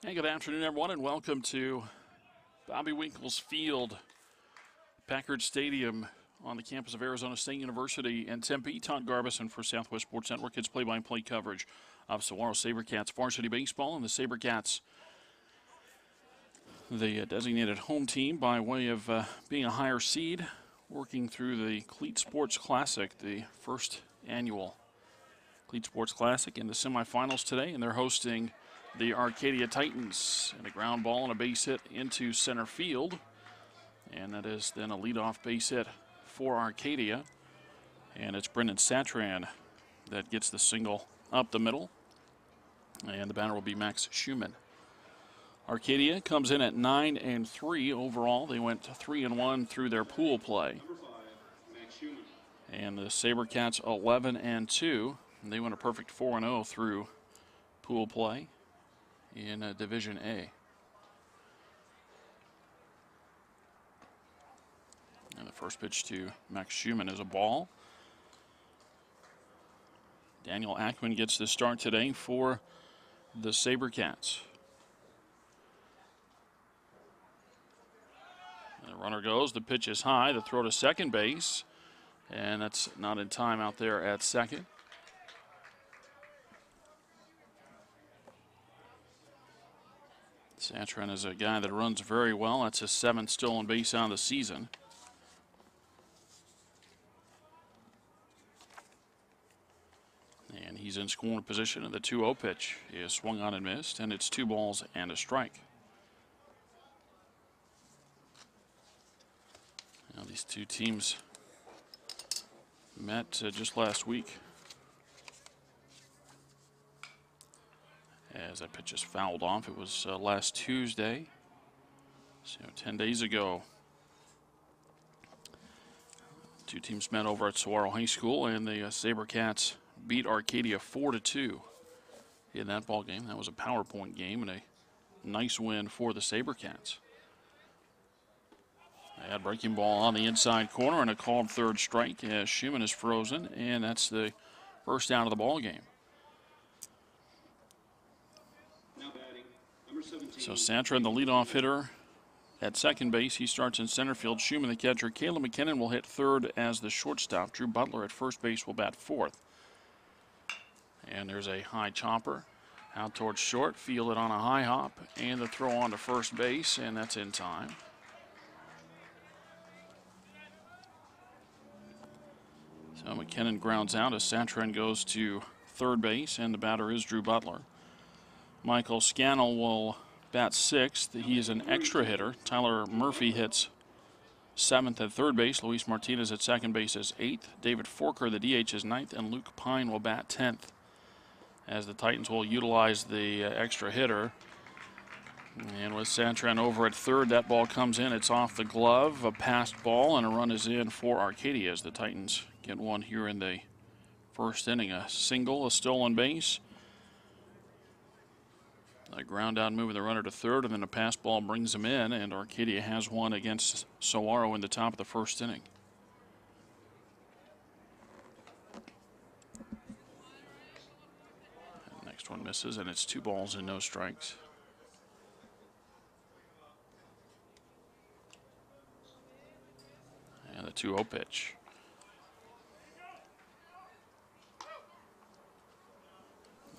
Hey, good afternoon, everyone, and welcome to Bobby Winkle's Field, Packard Stadium on the campus of Arizona State University in Tempe. Todd Garbison for Southwest Sports Network. It's play-by-play coverage of Saguaro SaberCats varsity baseball, and the SaberCats, the designated home team by way of being a higher seed, working through the Cleat Sports Classic, the first annual Cleat Sports Classic in the semifinals today, and they're hosting the Arcadia Titans, and a ground ball and a base hit into center field. And that is then a leadoff base hit for Arcadia. And it's Brendan Satran that gets the single up the middle. And the batter will be Max Schumann. Arcadia comes in at 9-3 overall. They went 3-1 through their pool play. And the SaberCats 11-2. And they went a perfect 4-0 through pool play in Division A. And the first pitch to Max Schumann is a ball. Daniel Ackman gets the start today for the SaberCats. And the runner goes, the pitch is high, the throw to second base, and that's not in time out there at second. Satran is a guy that runs very well. That's his 7th stolen base on the season. And he's in scoring position, and the 2-0 pitch is swung on and missed, and it's 2 balls and a strike. Now these two teams met just last week. As that pitch is fouled off. It was last Tuesday, so 10 days ago. Two teams met over at Saguaro High School, and the SaberCats beat Arcadia 4-2 in that ball game. That was a PowerPoint game and a nice win for the SaberCats. They had breaking ball on the inside corner and a called third strike as Schumann is frozen, and that's the first out of the ball game. So Satran, the leadoff hitter at second base. He starts in center field. Schumann, the catcher. Caleb McKinnon will hit third as the shortstop. Drew Butler at first base will bat fourth. And there's a high chopper out towards short. Fielded on a high hop. And the throw on to first base, and that's in time. So McKinnon grounds out as Satran goes to third base, and the batter is Drew Butler. Michael Scannell will bat 6th. He is an extra hitter. Tyler Murphy hits 7th at third base. Luis Martinez at second base is 8th. David Forker, the DH, is 9th. And Luke Pine will bat 10th. As the Titans will utilize the extra hitter. And with Satran over at third, that ball comes in. It's off the glove, a passed ball, and a run is in for Arcadia as the Titans get one here in the first inning. A single, a stolen base. A ground out moving the runner to third, and then a pass ball brings him in, and Arcadia has one against Saguaro in the top of the first inning. And the next one misses, and it's 2 balls and no strikes. And the 2-0 pitch.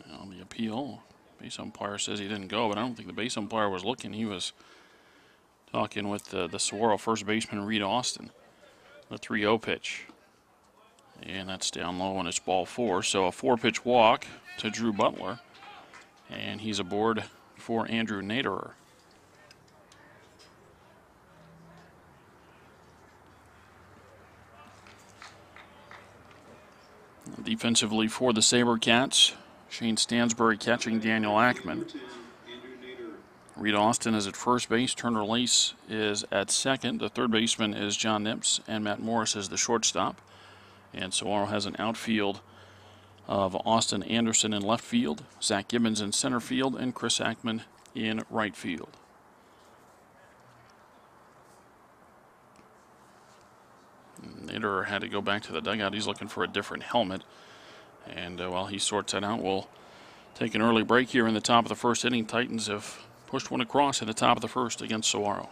Now the appeal. Base umpire says he didn't go, but I don't think the base umpire was looking. He was talking with the Saguaro first baseman, Reed Austin. The 3-0 pitch. And that's down low, and it's ball 4. So a 4-pitch walk to Drew Butler. And he's aboard for Andrew Naderer. Defensively for the SaberCats, Shane Stansbury catching Daniel Ackman. Reed Austin is at first base. Turner Lace is at second. The third baseman is John Nips, and Matt Morris is the shortstop. And Saguaro has an outfield of Austin Anderson in left field, Zach Gibbons in center field, and Chris Ackman in right field. Nader had to go back to the dugout. He's looking for a different helmet. And while he sorts that out, we'll take an early break here in the top of the first inning. Titans have Pushed one across in the top of the first against Saguaro.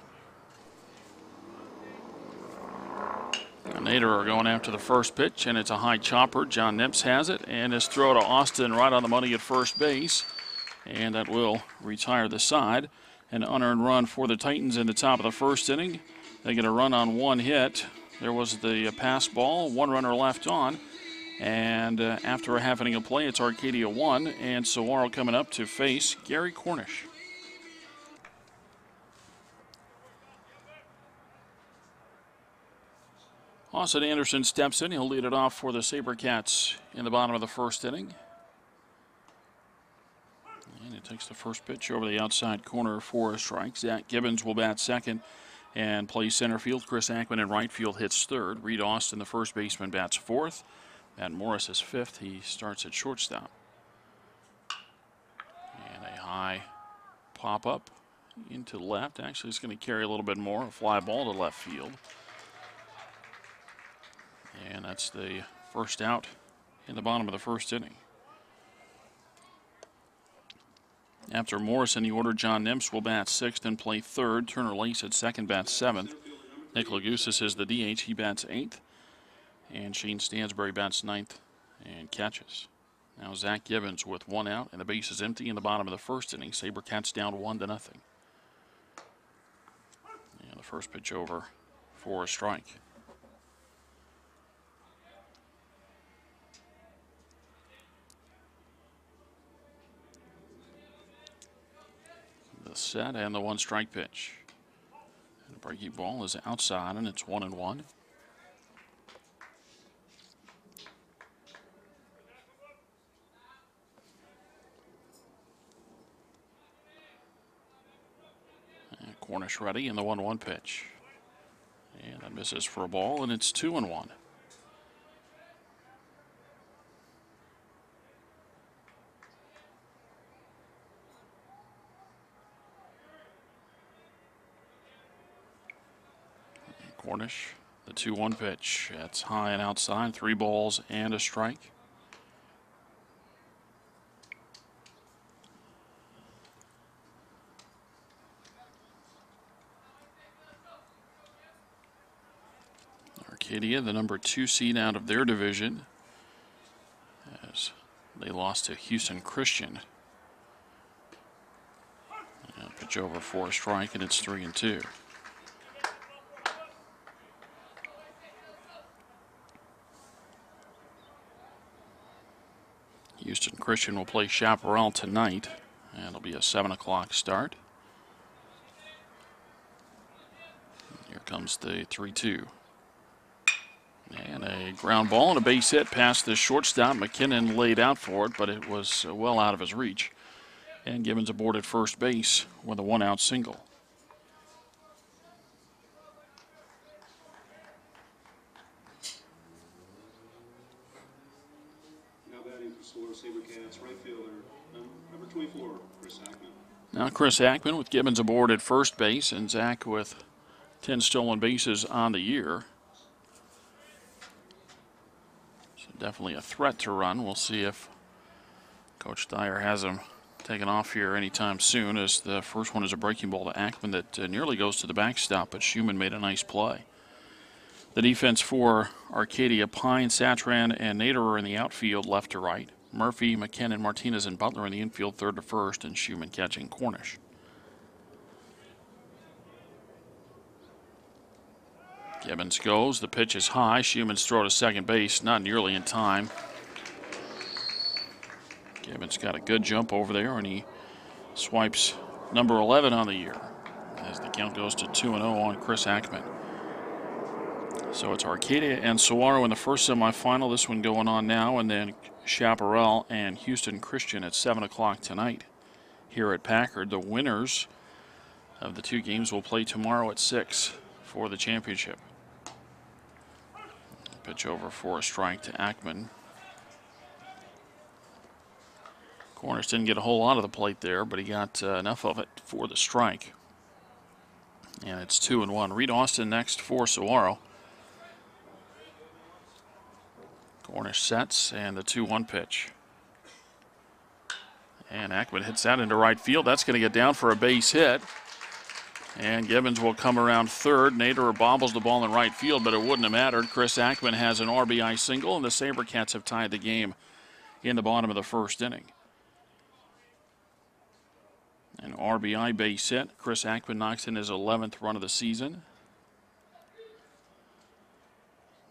Nader are going after the first pitch, and it's a high chopper. John Nips has it, and his throw to Austin right on the money at first base. And that will retire the side. An unearned run for the Titans in the top of the first inning. They get a run on one hit. There was the pass ball, one runner left on. And after a half inning of play, it's Arcadia 1, and Saguaro coming up to face Gary Cornish. Austin Anderson steps in. He'll lead it off for the SaberCats in the bottom of the first inning. And he takes the first pitch over the outside corner for a strike. Zach Gibbons will bat second and play center field. Chris Ackman in right field hits third. Reed Austin, the first baseman, bats fourth. Matt Morris is fifth. He starts at shortstop. And a high pop-up into left. Actually, it's going to carry a little bit more. A fly ball to left field. And that's the first out in the bottom of the first inning. After Morris in the order, John Nips will bat sixth and play third. Turner Lace at second, bats seventh. Nick Lagusis is the DH. He bats eighth. And Shane Stansbury bats ninth and catches. Now Zach Gibbons with one out, and the base is empty in the bottom of the first inning. SaberCats down 1-0. And the first pitch over for a strike. The set and the one strike pitch. And the breaking ball is outside, and it's 1-1. And Cornish ready in the 1-1 pitch. And that misses for a ball, and it's 2-1. Cornish, the 2-1 pitch. That's high and outside. 3 balls and a strike. Arcadia, the number 2 seed out of their division, as they lost to Houston Christian. And pitch over for a strike, and it's 3-2. Houston Christian will play Chaparral tonight, and it'll be a 7 o'clock start. Here comes the 3-2. And a ground ball and a base hit past the shortstop. McKinnon laid out for it, but it was well out of his reach. And Gibbons aboard at first base with a 1-out single. SaberCats right fielder, number 24, Chris Ackman. Now Chris Ackman with Gibbons aboard at first base, and Zach with 10 stolen bases on the year. So definitely a threat to run. We'll see if Coach Dyer has him taken off here anytime soon, as the first one is a breaking ball to Ackman that nearly goes to the backstop, but Schumann made a nice play. The defense for Arcadia, Pine, Satran, and Nader are in the outfield left to right. Murphy, McKinnon, Martinez, and Butler in the infield third to first, and Schumann catching Cornish. Gibbons goes. The pitch is high. Schumann's throw to second base, not nearly in time. Gibbons got a good jump over there, and he swipes number 11 on the year as the count goes to 2-0 on Chris Ackman. So it's Arcadia and Saguaro in the first semifinal. This one going on now, and then Chaparral and Houston Christian at 7 o'clock tonight here at Packard. The winners of the 2 games will play tomorrow at 6 for the championship. Pitch over for a strike to Ackman. Cornish didn't get a whole lot of the plate there, but he got enough of it for the strike. And it's 2-1. Reed Austin next for Saguaro. Cornish sets, and the 2-1 pitch. And Ackman hits that into right field. That's going to get down for a base hit. And Gibbons will come around third. Naderer bobbles the ball in right field, but it wouldn't have mattered. Chris Ackman has an RBI single, and the SaberCats have tied the game in the bottom of the first inning. An RBI base hit. Chris Ackman knocks in his 11th run of the season.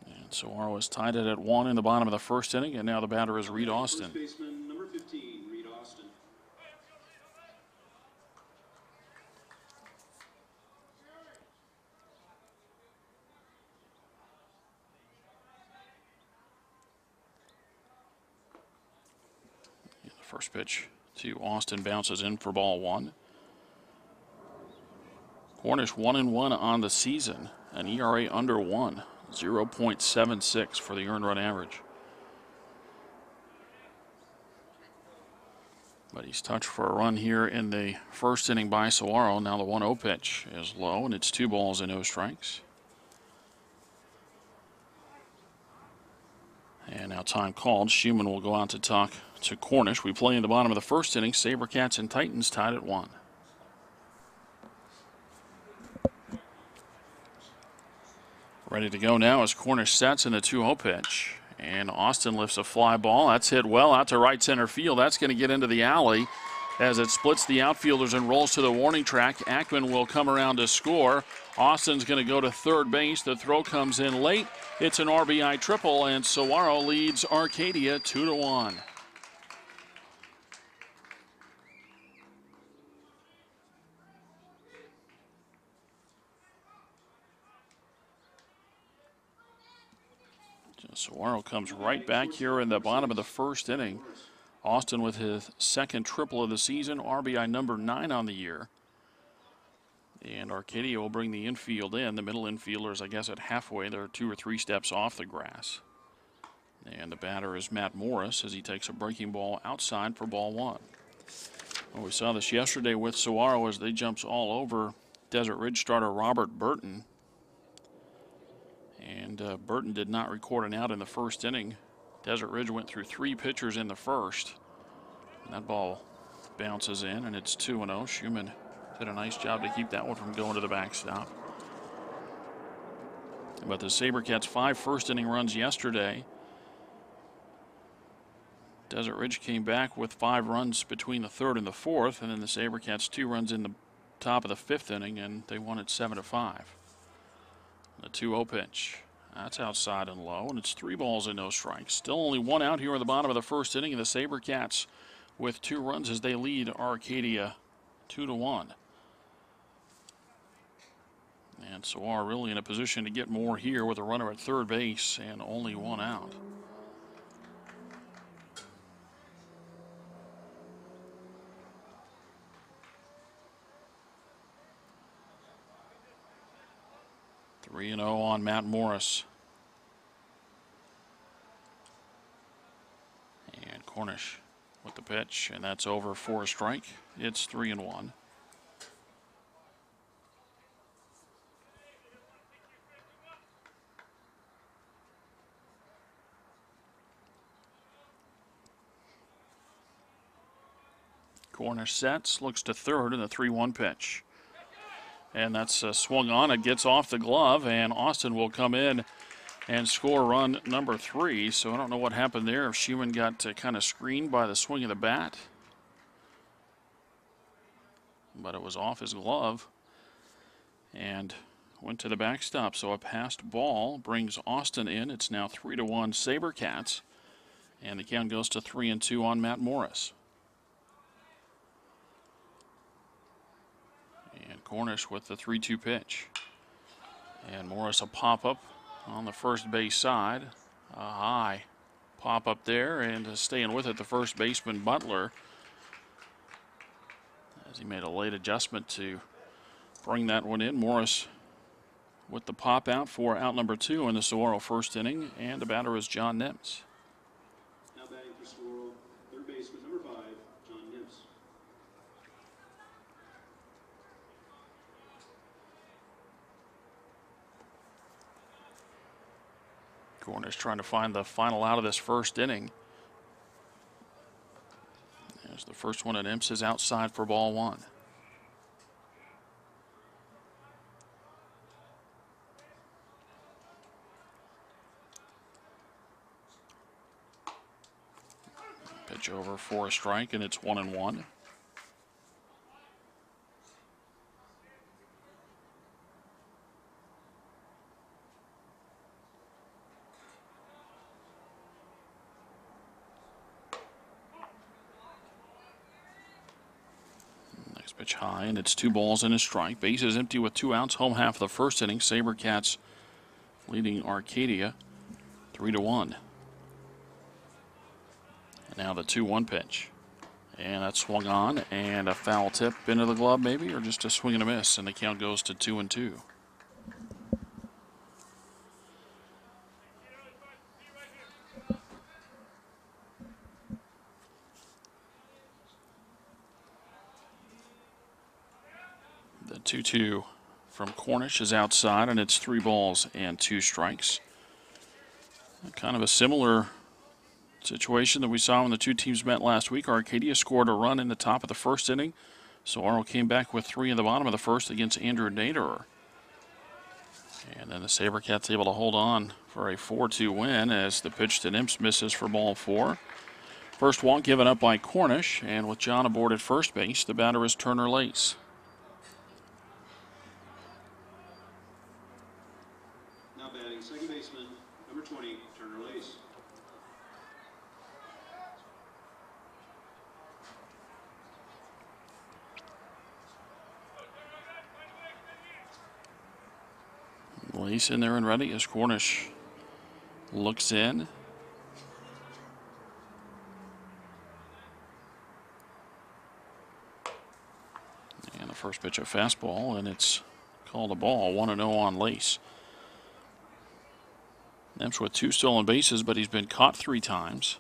And Saguaro has tied it at 1 in the bottom of the first inning, and now the batter is Reed Austin. First baseman, number 15, Reed Austin. The first pitch to Austin bounces in for ball 1. Cornish 1-1 on the season, an ERA under 1, 0.76 for the earned run average. But he's touched for a run here in the first inning by Saguaro. Now the 1-0 pitch is low, and it's 2 balls and no strikes. And now time called. Schumann will go out to talk to Cornish. We play in the bottom of the first inning. SaberCats and Titans tied at 1. Ready to go now as Cornish sets in the 2-0 pitch. And Austin lifts a fly ball. That's hit well out to right center field. That's going to get into the alley as it splits the outfielders and rolls to the warning track. Ackman will come around to score. Austin's going to go to third base. The throw comes in late. It's an RBI triple, and Saguaro leads Arcadia 2-1. Saguaro comes right back here in the bottom of the first inning. Austin with his second triple of the season, RBI number 9 on the year. And Arcadia will bring the infield in. The middle infielders, I guess, at halfway. They're 2 or 3 steps off the grass. And the batter is Matt Morris as he takes a breaking ball outside for ball 1. Well, we saw this yesterday with Saguaro as they jumps all over Desert Ridge starter Robert Burton. And Burton did not record an out in the first inning. Desert Ridge went through 3 pitchers in the first. And that ball bounces in, and it's 2-0. Schumann did a nice job to keep that one from going to the backstop. But the SaberCats 5 first-inning runs yesterday. Desert Ridge came back with 5 runs between the third and the fourth, and then the SaberCats 2 runs in the top of the 5th inning, and they won it 7-5. The 2-0 pitch. That's outside and low, and it's 3 balls and no strikes. Still only 1 out here in the bottom of the first inning, and the SaberCats with 2 runs as they lead Arcadia 2-1. And Saguaro really in a position to get more here with a runner at third base and only 1 out. Three and 0 on Matt Morris. And Cornish with the pitch, and that's over for a strike. It's 3-1. Cornish sets, looks to third in the 3-1 pitch. And that's swung on. It gets off the glove, and Austin will come in and score run number 3. So I don't know what happened there. If Schumann got kind of screened by the swing of the bat. But it was off his glove and went to the backstop. So a passed ball brings Austin in. It's now 3-1 SaberCats. And the count goes to 3-2 on Matt Morris. And Cornish with the 3-2 pitch. And Morris a pop-up on the first base side. A high pop-up there, and staying with it, the first baseman Butler, as he made a late adjustment to bring that one in. Morris with the pop out for out number 2 in the Saguaro first inning, and the batter is John Nims. Now batting for Saguaro, third baseman number 5, John Nims. Cornish trying to find the final out of this first inning. As the first one at Imps is outside for ball one. Pitch over for a strike, and it's 1-1. Next pitch high, and it's 2 balls and a strike. Base is empty with 2 outs. Home half of the first inning. SaberCats leading Arcadia 3-1. And now the 2-1 pitch. And that's swung on, and a foul tip into the glove maybe, or just a swing and a miss, and the count goes to 2-2. The 2-2 from Cornish is outside, and it's 3 balls and 2 strikes. Kind of a similar situation that we saw when the two teams met last week. Arcadia scored a run in the top of the first inning. Saguaro came back with 3 in the bottom of the first against Andrew Naderer. And then the SaberCats able to hold on for a 4-2 win as the pitch to Imps misses for ball 4. First walk given up by Cornish, and with John aboard at first base, the batter is Turner Lace. Now batting second baseman, number 20, Turner Lace. Lace in there and ready as Cornish looks in. And the first pitch a fastball, and it's called a ball. 1-0 on Lace. Imps with 2 stolen bases, but he's been caught 3 times.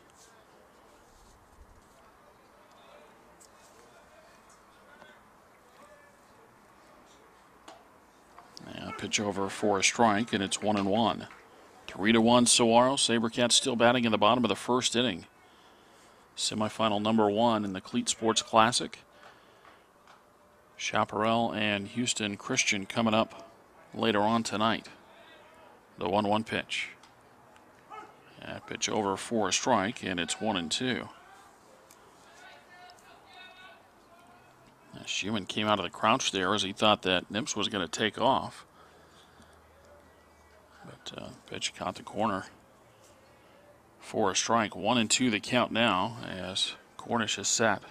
Pitch over for a strike, and it's 1-1. 3-1 Saguaro. SaberCats still batting in the bottom of the first inning. Semifinal number 1 in the Cleat Sports Classic. Chaparral and Houston Christian coming up later on tonight. The 1-1 pitch. Pitch over for a strike, and it's 1-2. Schumann came out of the crouch there as he thought that Imps was going to take off. But pitch caught the corner for a strike. 1-2 the count now as Cornish is set.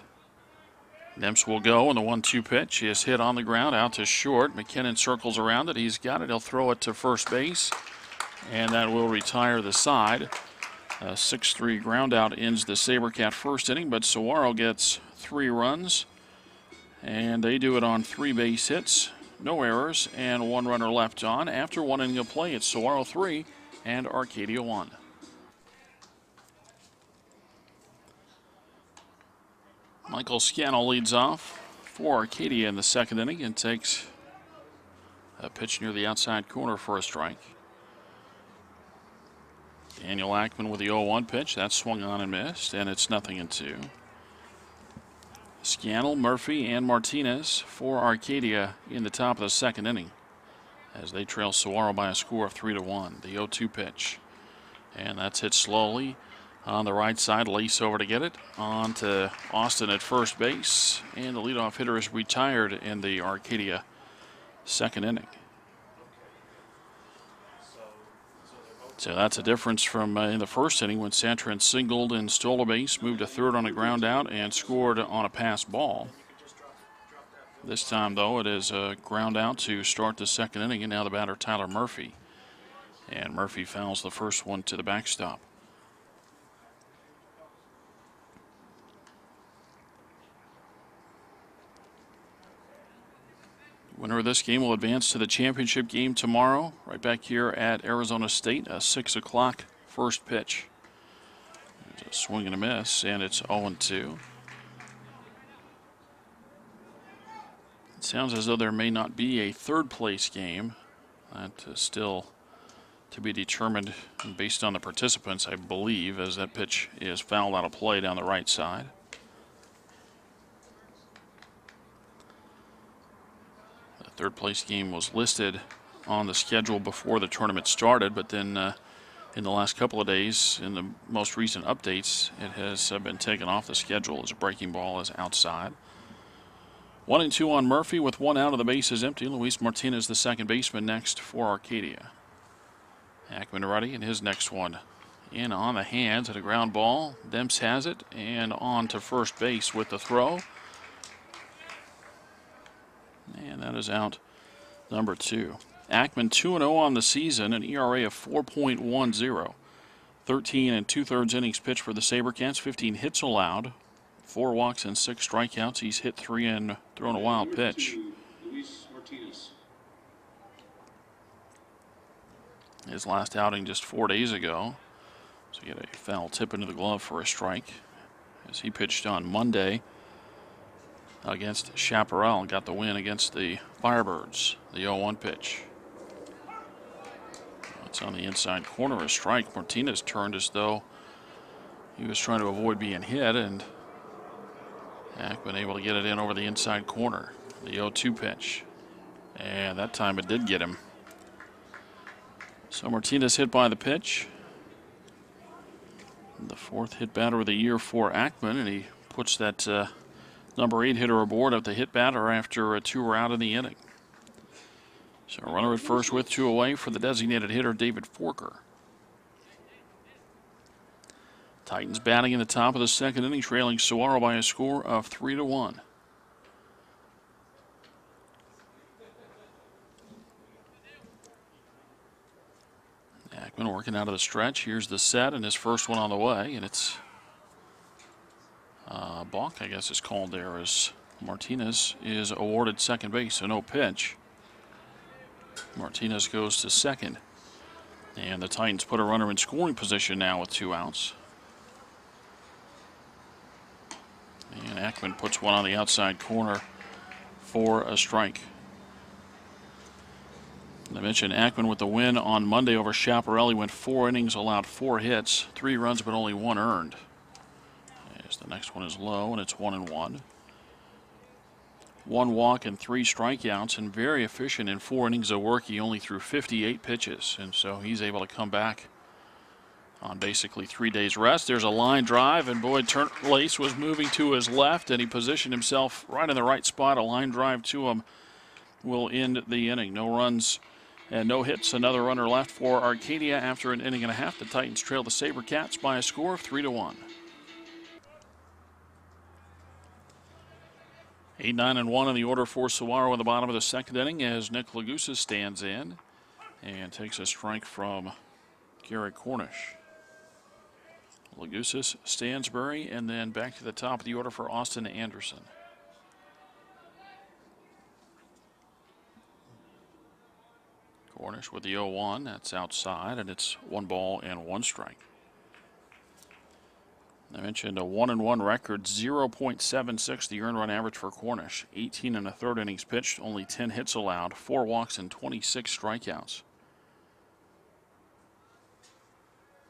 Imps will go, and the 1-2 pitch is hit on the ground out to short. McKinnon circles around it. He's got it. He'll throw it to first base, and that will retire the side. A 6-3 ground out ends the SaberCat first inning, but Saguaro gets 3 runs, and they do it on 3 base hits. No errors, and 1 runner left on. After 1 inning of play, it's Saguaro 3 and Arcadia 1. Michael Scannell leads off for Arcadia in the second inning and takes a pitch near the outside corner for a strike. Daniel Ackman with the 0-1 pitch. That's swung on and missed, and it's 0-2. Scannell, Murphy, and Martinez for Arcadia in the top of the second inning as they trail Saguaro by a score of 3-1. The 0-2 pitch, and that's hit slowly on the right side. Lace over to get it on to Austin at first base, and the leadoff hitter is retired in the Arcadia second inning. So that's a difference from in the first inning when Santrin singled and stole a base, moved to third on a ground out, and scored on a pass ball. This time, though, it is a ground out to start the second inning, and now the batter, Tyler Murphy. And Murphy fouls the first one to the backstop. Winner of this game will advance to the championship game tomorrow, right back here at Arizona State, a 6 o'clock first pitch. There's a swing and a miss, and it's 0-2. It sounds as though there may not be a third place game. That is still to be determined based on the participants, I believe, as that pitch is fouled out of play down the right side. Third place game was listed on the schedule before the tournament started, but then in the last couple of days, in the most recent updates, it has been taken off the schedule as a breaking ball is outside. 1-2 on Murphy with one out of the bases empty. Luis Martinez, the second baseman, next for Arcadia. Ackman ready, and his next one in on the hands at a ground ball. Demps has it, and on to first base with the throw. And that is out number 2. Ackman 2-0 on the season, an ERA of 4.10. 13 2/3 innings pitched for the SaberCats, 15 hits allowed, 4 walks and 6 strikeouts. He's hit 3 and thrown a wild pitch. Luis Martinez. His last outing just 4 days ago. So he had a foul tip into the glove for a strike as he pitched on Monday against Chaparral and got the win against the Firebirds. The 0-1 pitch. It's on the inside corner, a strike. Martinez turned as though he was trying to avoid being hit, and Ackman able to get it in over the inside corner. The 0-2 pitch. And that time it did get him. So Martinez hit by the pitch. The 4th hit batter of the year for Ackman, and he puts that number 8 hitter aboard at the hit batter after 2 were out in the inning. So a runner at first with 2 away for the designated hitter, David Forker. Titans batting in the top of the 2nd inning, trailing Saguaro by a score of 3-1. Ackman working out of the stretch. Here's the set, and his first one on the way, and it's balk, I guess is called there, as Martinez is awarded second base, so no pitch. Martinez goes to second, and the Titans put a runner in scoring position now with 2 outs. And Ackman puts one on the outside corner for a strike. I mentioned Ackman with the win on Monday over Chaparral. He went 4 innings, allowed 4 hits, 3 runs, but only 1 earned. As the next one is low, and it's 1-1. 1 walk and 3 strikeouts, and very efficient in 4 innings of work. He only threw 58 pitches, and so he's able to come back on basically 3 days rest. There's a line drive, and Boyd Lace was moving to his left, and he positioned himself right in the right spot. A line drive to him will end the inning. No runs and no hits. Another runner left for Arcadia after an inning and a half. The Titans trail the SaberCats by a score of 3-1. 8-9-1 in the order for Saguaro in the bottom of the 2nd inning as Nick Lagusa stands in and takes a strike from Garrett Cornish. Lagusa, Stansbury, and then back to the top of the order for Austin Anderson. Cornish with the 0-1, that's outside, and it's 1 ball and 1 strike. I mentioned a 1-1 record, 0.76 the earned run average for Cornish. 18 1/3 innings pitched, only 10 hits allowed, 4 walks and 26 strikeouts.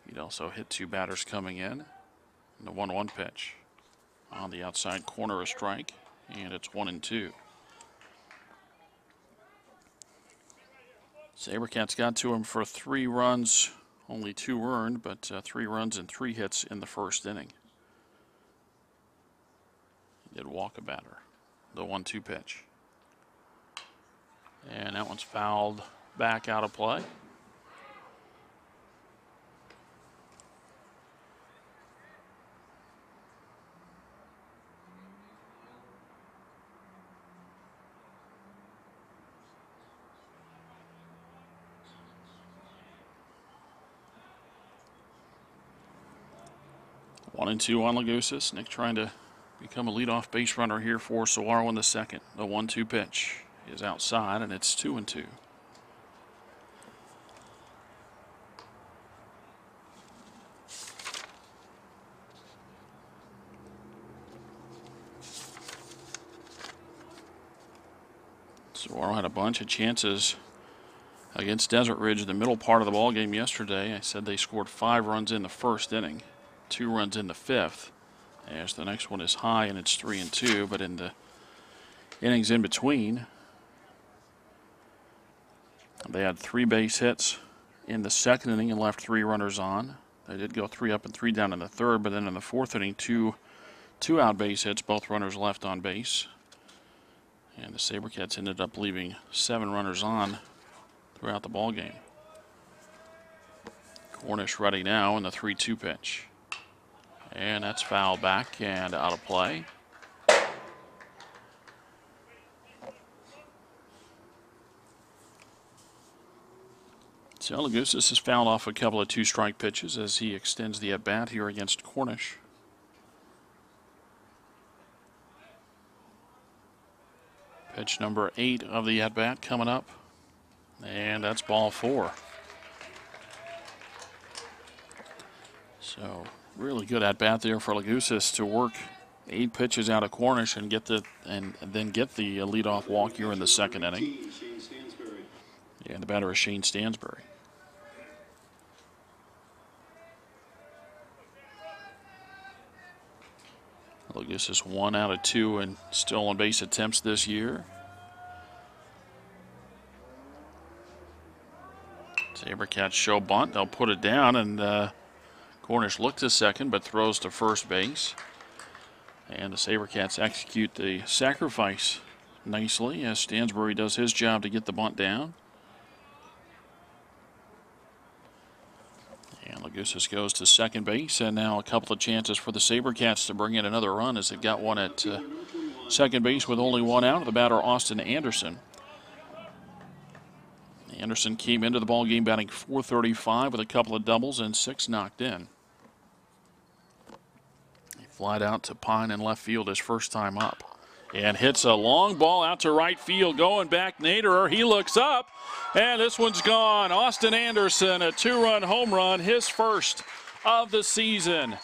He'd also hit 2 batters coming in. And the 1-1 pitch on the outside corner, a strike, and it's 1-2. SaberCats got to him for 3 runs, only 2 earned, but 3 runs and 3 hits in the 1st inning. He did walk a batter. The 1-2 pitch. And that one's fouled back out of play. One and 2 on Lagusa. Nick trying to become a leadoff base runner here for Saguaro in the 2nd. The 1-2 pitch is outside, and it's 2-2. Saguaro had a bunch of chances against Desert Ridge in the middle part of the ball game yesterday. I said they scored 5 runs in the 1st inning. 2 runs in the 5th, as the next one is high and it's 3-2, but in the innings in between, They had 3 base hits in the second inning and left 3 runners on. They did go 3 up and 3 down in the third, but then in the fourth inning, two out base hits, both runners left on base. And the SaberCats ended up leaving 7 runners on throughout the ballgame. Cornish ready now in the 3-2 pitch. And that's fouled back and out of play. So Lagousas has fouled off a couple of 2-strike pitches as he extends the at-bat here against Cornish. Pitch number 8 of the at-bat coming up. And that's ball 4. So really good at-bat there for Lagousas to work 8 pitches out of Cornish and then get the leadoff walk here in the second inning. And the batter is Shane Stansbury. Lagousas 1 out of 2 in stolen base attempts this year. SaberCats show bunt. They'll put it down, and Cornish looks to second but throws to first base. And the SaberCats execute the sacrifice nicely as Stansbury does his job to get the bunt down. And Lagousas goes to second base, and now a couple of chances for the SaberCats to bring in another run as they've got one at second base with only 1 out. The batter, Austin Anderson. Anderson came into the ballgame batting .435 with a couple of doubles and 6 knocked in. He flied out to Pine in left field his first time up. And hits a long ball out to right field. Going back, Naderer. He looks up, and this one's gone. Austin Anderson, a 2-run home run, his first of the season.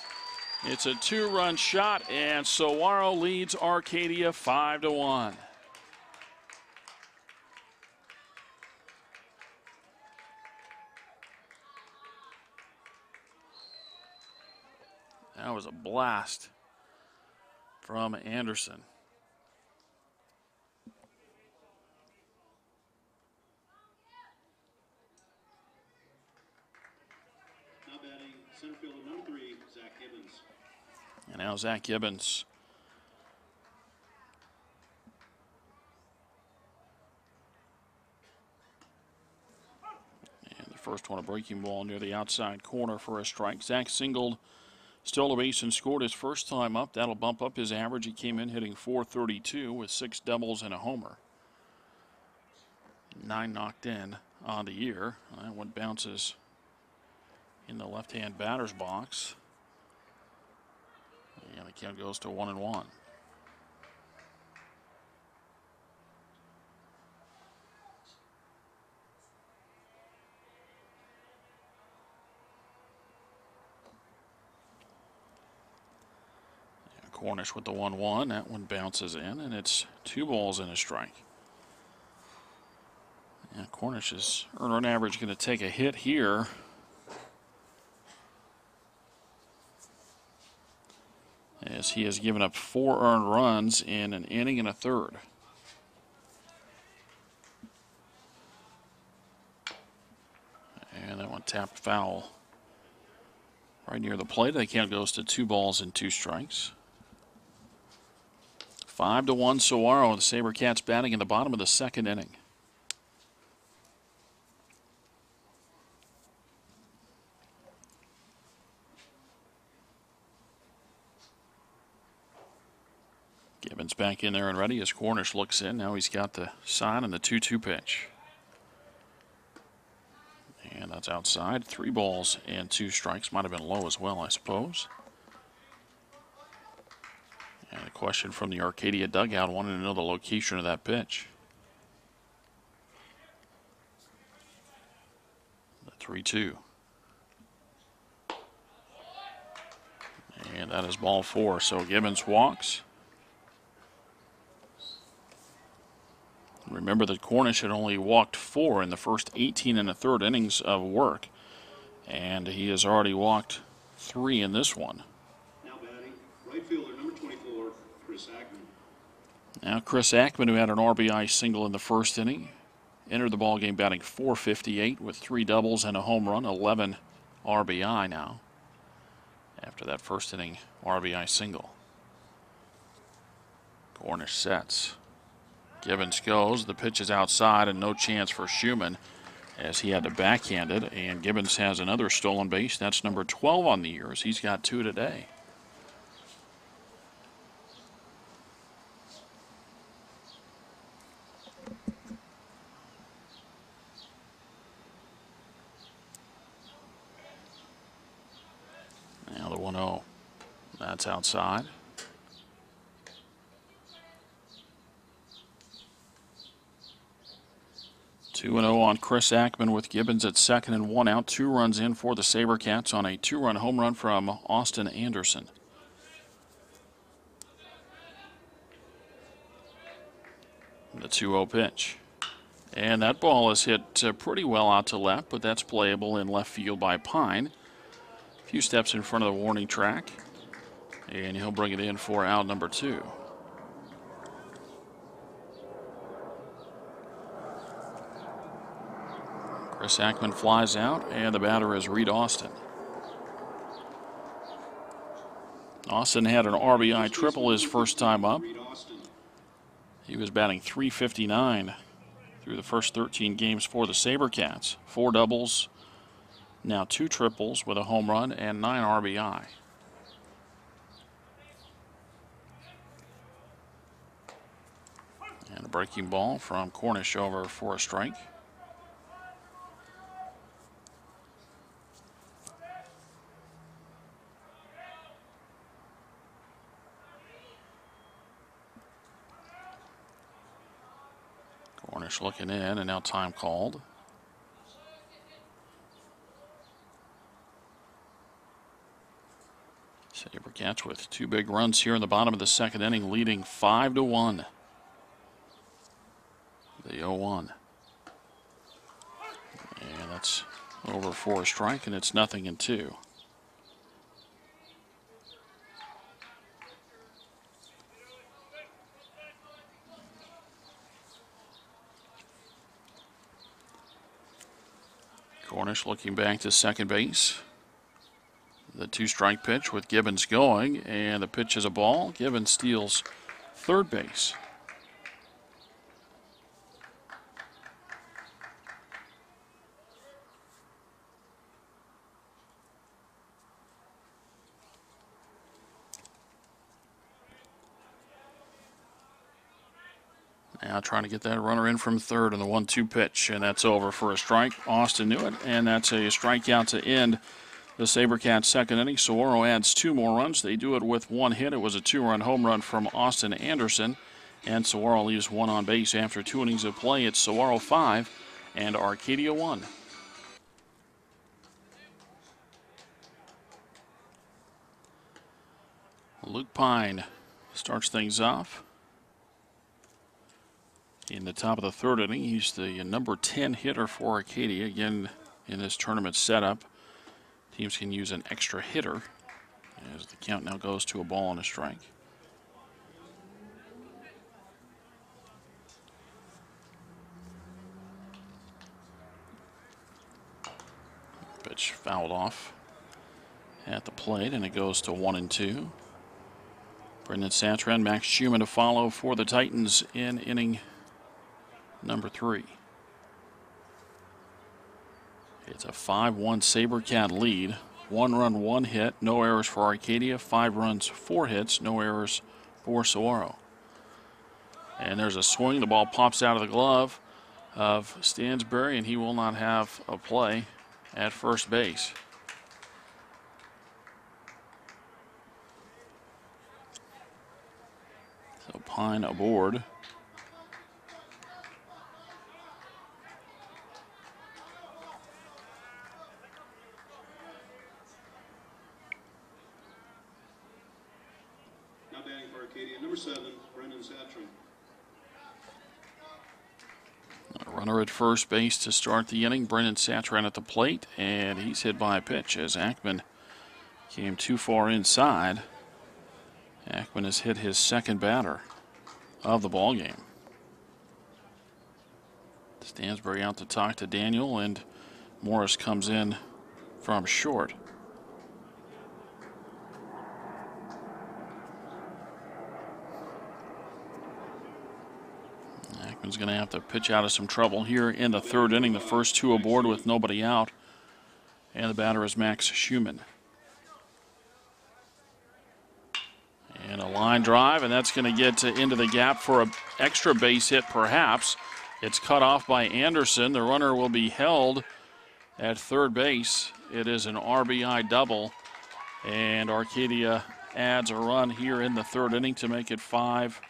It's a 2-run shot, and Saguaro leads Arcadia 5-1. That was a blast from Anderson. Center fielder number 3, Zach Gibbons. And now Zach Gibbons. And the first one, a breaking ball near the outside corner for a strike. Zach singled, stole a base, and scored his first time up. That'll bump up his average. He came in hitting .432 with 6 doubles and a homer. 9 knocked in on the year. That one bounces in the left-hand batter's box. And the count goes to 1-1. Cornish with the 1-1. That one bounces in, and it's 2 balls and a strike. And Cornish's earned run average going to take a hit here. As he has given up 4 earned runs in an inning and a third. And that one tapped foul right near the plate. The count goes to 2 balls and 2 strikes. 5-1 Saguaro. The SaberCats batting in the bottom of the second inning. Gibbons back in there and ready as Cornish looks in. Now he's got the sign and the 2-2 pitch. And that's outside. 3 balls and 2 strikes. Might have been low as well, I suppose. And a question from the Arcadia dugout wanting to know the location of that pitch. The 3-2. And that is ball 4. So Gibbons walks. Remember that Cornish had only walked 4 in the first 18 and a third innings of work. And he has already walked 3 in this one. Now batting, right fielder number 24, Chris Ackman. Now Chris Ackman, who had an RBI single in the first inning, entered the ballgame batting .458 with 3 doubles and a home run, 11 RBI now after that first inning RBI single. Cornish sets. Gibbons goes. The pitch is outside and no chance for Schumann as he had to backhand it. And Gibbons has another stolen base. That's number 12 on the year as he's got 2 today. Now the 1-0. That's outside. Two and 0 on Chris Ackman with Gibbons at second and 1 out. 2 runs in for the SaberCats on a 2-run home run from Austin Anderson. The 2-0 pitch. And that ball is hit pretty well out to left, but that's playable in left field by Pine. A few steps in front of the warning track. And he'll bring it in for out number 2. Chris Ackman flies out, and the batter is Reed Austin. Austin had an RBI triple his first time up. He was batting .359 through the first 13 games for the SaberCats. 4 doubles, now 2 triples with a home run and 9 RBI. And a breaking ball from Cornish over for a strike. Cornish looking in, and now time called. SaberCats with 2 big runs here in the bottom of the second inning, leading 5-1. The 0-1. And that's over for a strike, and it's 0-2. Cornish looking back to second base. The 2-strike pitch with Gibbons going, and the pitch is a ball. Gibbons steals third base. Now trying to get that runner in from third on the 1-2 pitch, and that's over for a strike. Austin knew it, and that's a strikeout to end the SaberCats' second inning. Saguaro adds 2 more runs. They do it with 1 hit. It was a 2-run home run from Austin Anderson, and Saguaro leaves 1 on base after 2 innings of play. It's Saguaro 5 and Arcadia 1. Luke Pine starts things off. In the top of the third inning, he's the number 10 hitter for Arcadia. Again, in this tournament setup, teams can use an extra hitter as the count now goes to a ball and a strike. Pitch fouled off at the plate, and it goes to 1-2. Brendan Satran, Max Schumann to follow for the Titans in inning number 3. It's a 5-1 SaberCat lead. 1 run, 1 hit, no errors for Arcadia. 5 runs, 4 hits, no errors for Saguaro. And there's a swing. The ball pops out of the glove of Stansberry, and he will not have a play at first base. So Pine aboard. Number 7, Brendan Satran. A runner at first base to start the inning. Brendan Satran at the plate, and he's hit by a pitch as Ackman came too far inside. Ackman has hit his second batter of the ball game. Stansbury out to talk to Daniel, and Morris comes in from short. Ackman's going to have to pitch out of some trouble here in the third inning. The first two aboard with nobody out. And the batter is Max Schumann. And a line drive, and that's going to get into the gap for an extra base hit, perhaps. It's cut off by Anderson. The runner will be held at third base. It is an RBI double, and Arcadia adds a run here in the third inning to make it 5-2.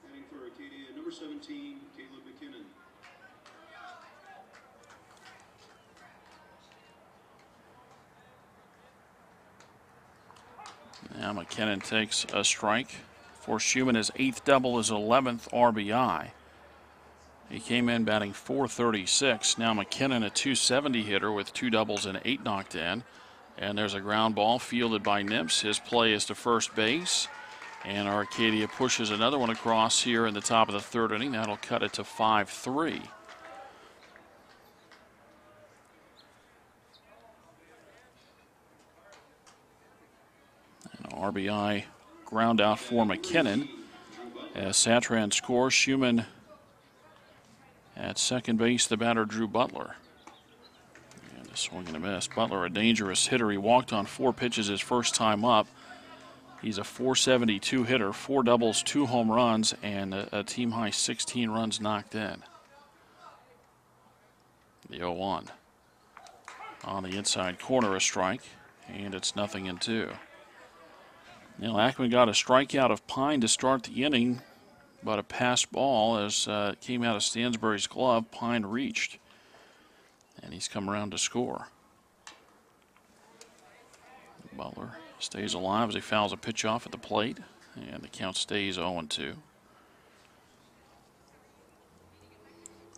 Batting for Arcadia, number 17, Caleb McKinnon. Now McKinnon takes a strike. For Schumann, his 8th double, his 11th RBI. He came in batting .436. Now McKinnon, a .270 hitter with 2 doubles and 8 knocked in. And there's a ground ball fielded by Nips. His play is to first base. And Arcadia pushes another one across here in the top of the third inning. That'll cut it to 5-3. An RBI ground out for McKinnon. As Satran scores, Schumann at second base, the batter Drew Butler. And a swing and a miss. Butler, a dangerous hitter. He walked on 4 pitches his first time up. He's a .472 hitter, 4 doubles, 2 home runs, and a team high 16 runs knocked in. The 0-1. On the inside corner, a strike, and it's 0-2. Now, Ackman got a strikeout of Pine to start the inning, but a passed ball as it came out of Stansbury's glove. Pine reached, and he's come around to score. Butler stays alive as he fouls a pitch off at the plate, and the count stays 0-2.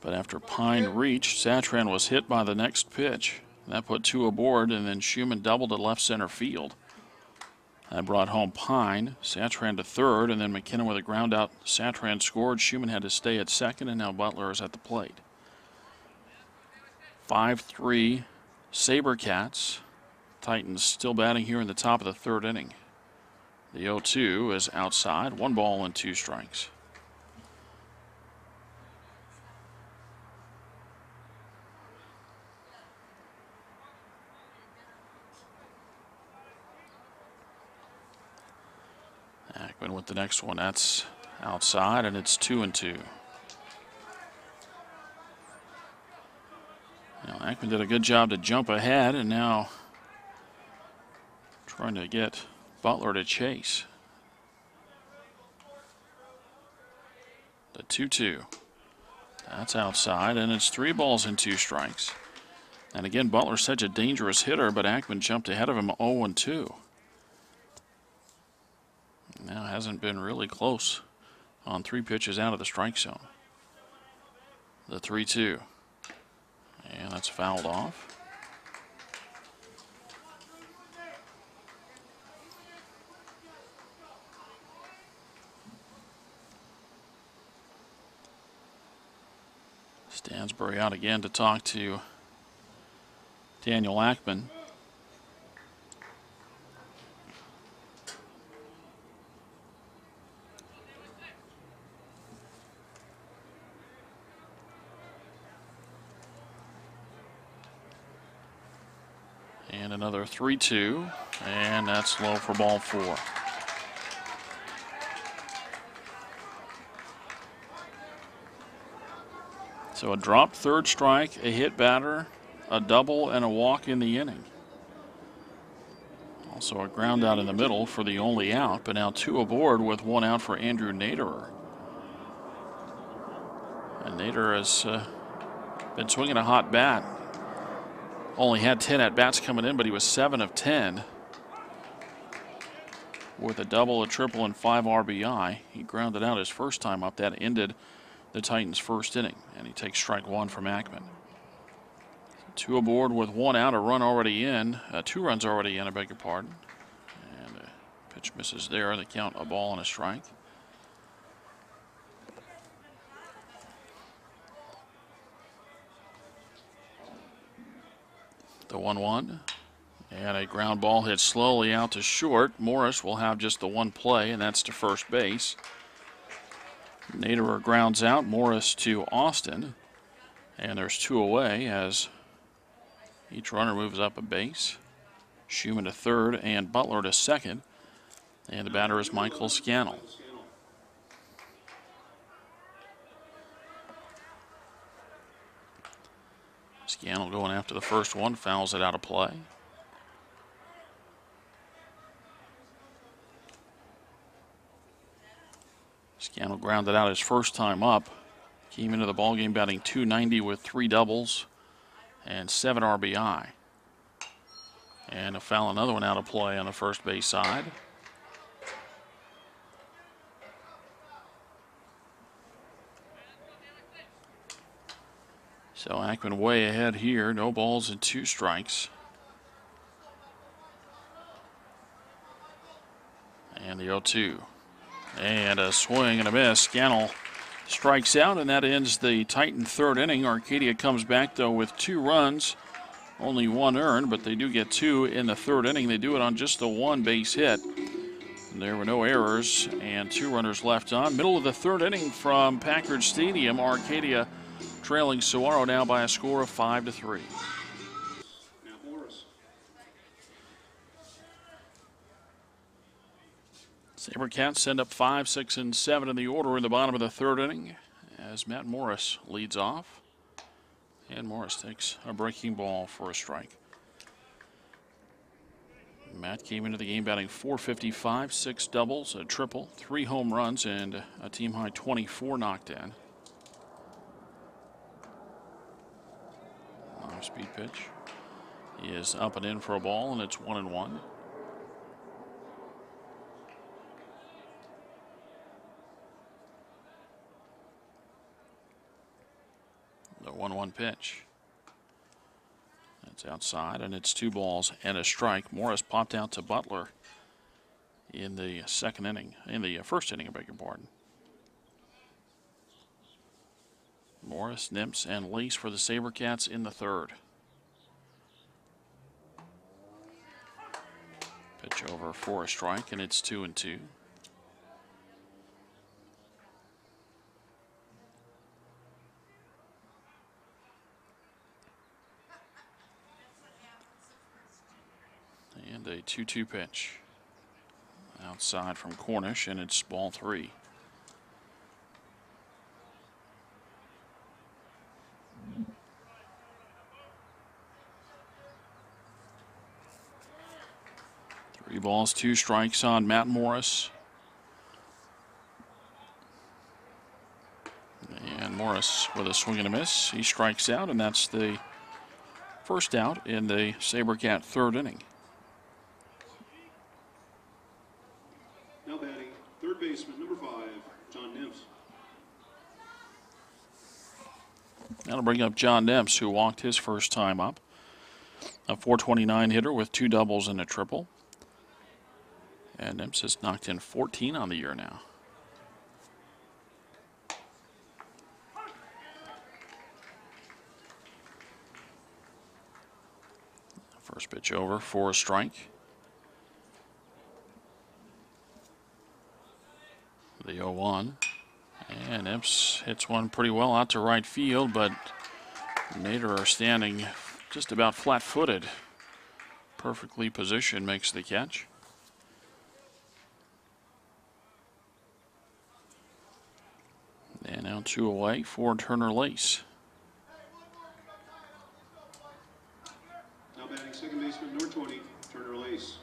But after Pine reached, Satran was hit by the next pitch. That put 2 aboard, and then Schumann doubled to left center field. That brought home Pine. Satran to third, and then McKinnon with a ground out. Satran scored. Schumann had to stay at second, and now Butler is at the plate. 5-3 SaberCats. Titans still batting here in the top of the third inning. The 0-2 is outside. 1 ball and 2 strikes. Ackman with the next one. That's outside, and it's 2-2. Now, Ackman did a good job to jump ahead, and now trying to get Butler to chase. The 2-2. That's outside, and it's 3 balls and 2 strikes. And again, Butler's such a dangerous hitter, but Ackman jumped ahead of him 0-2. Now hasn't been really close on 3 pitches out of the strike zone. The 3-2. And that's fouled off. Stansbury out again to talk to Daniel Ackman. And another 3-2, and that's low for ball 4. So a dropped third strike, a hit batter, a double, and a walk in the inning. Also a ground out in the middle for the only out, but now 2 aboard with 1 out for Andrew Naderer. And Naderer has been swinging a hot bat. Only had 10 at-bats coming in, but he was 7 of 10 with a double, a triple, and 5 RBI. He grounded out his first time up. That ended the Titans' first inning, and he takes strike 1 from Ackman. Two aboard with one out, a run already in, 2 runs already in, I beg your pardon. And the pitch misses there. They count a ball and a strike. The 1-1. And a ground ball hit slowly out to short. Morris will have just the one play, and that's to first base. Naderer grounds out. Morris to Austin. And there's 2 away as each runner moves up a base. Schumann to third and Butler to second. And the batter is Michael Scannell. Scannell going after the first one, fouls it out of play. Scannell grounded out his first time up. Came into the ballgame batting .290 with 3 doubles and 7 RBI. And a foul, another one out of play on the first base side. So Ackman way ahead here. No balls and 2 strikes. And the 0-2. And a swing and a miss. Scannell strikes out, and that ends the Titan third inning. Arcadia comes back, though, with 2 runs. Only 1 earned, but they do get 2 in the third inning. They do it on just the 1 base hit. And there were no errors and 2 runners left on. Middle of the third inning from Packard Stadium. Arcadia trailing Saguaro now by a score of 5-3. SaberCats send up 5, 6, and 7 in the order in the bottom of the third inning as Matt Morris leads off. And Morris takes a breaking ball for a strike. Matt came into the game batting .455, 6 doubles, a triple, 3 home runs, and a team high 24 knocked in. 5-speed pitch. He is up and in for a ball, and it's 1-1. The 1-1 pitch. That's outside, and it's 2 balls and a strike. Morris popped out to Butler in the second inning, in the first inning, I beg your pardon. Morris, Nimps, and Lace for the SaberCats in the third. Pitch over for a strike, and it's 2-2. And a 2-2 pitch outside from Cornish, and it's ball 3. Three balls, 2 strikes on Matt Morris. And Morris with a swing and a miss. He strikes out, and that's the first out in the SaberCat third inning. Now batting, third baseman, number 5, John Nimps. That'll bring up John Nimps, who walked his first time up. A .429 hitter with 2 doubles and a triple. And Nimps has knocked in 14 on the year now. First pitch over for a strike. The 0-1. And Nimps hits one pretty well out to right field, but Naderer standing just about flat-footed. Perfectly positioned, makes the catch. And now 2 away for Turner Lace. Now batting second baseman, number 20, Turner Lace.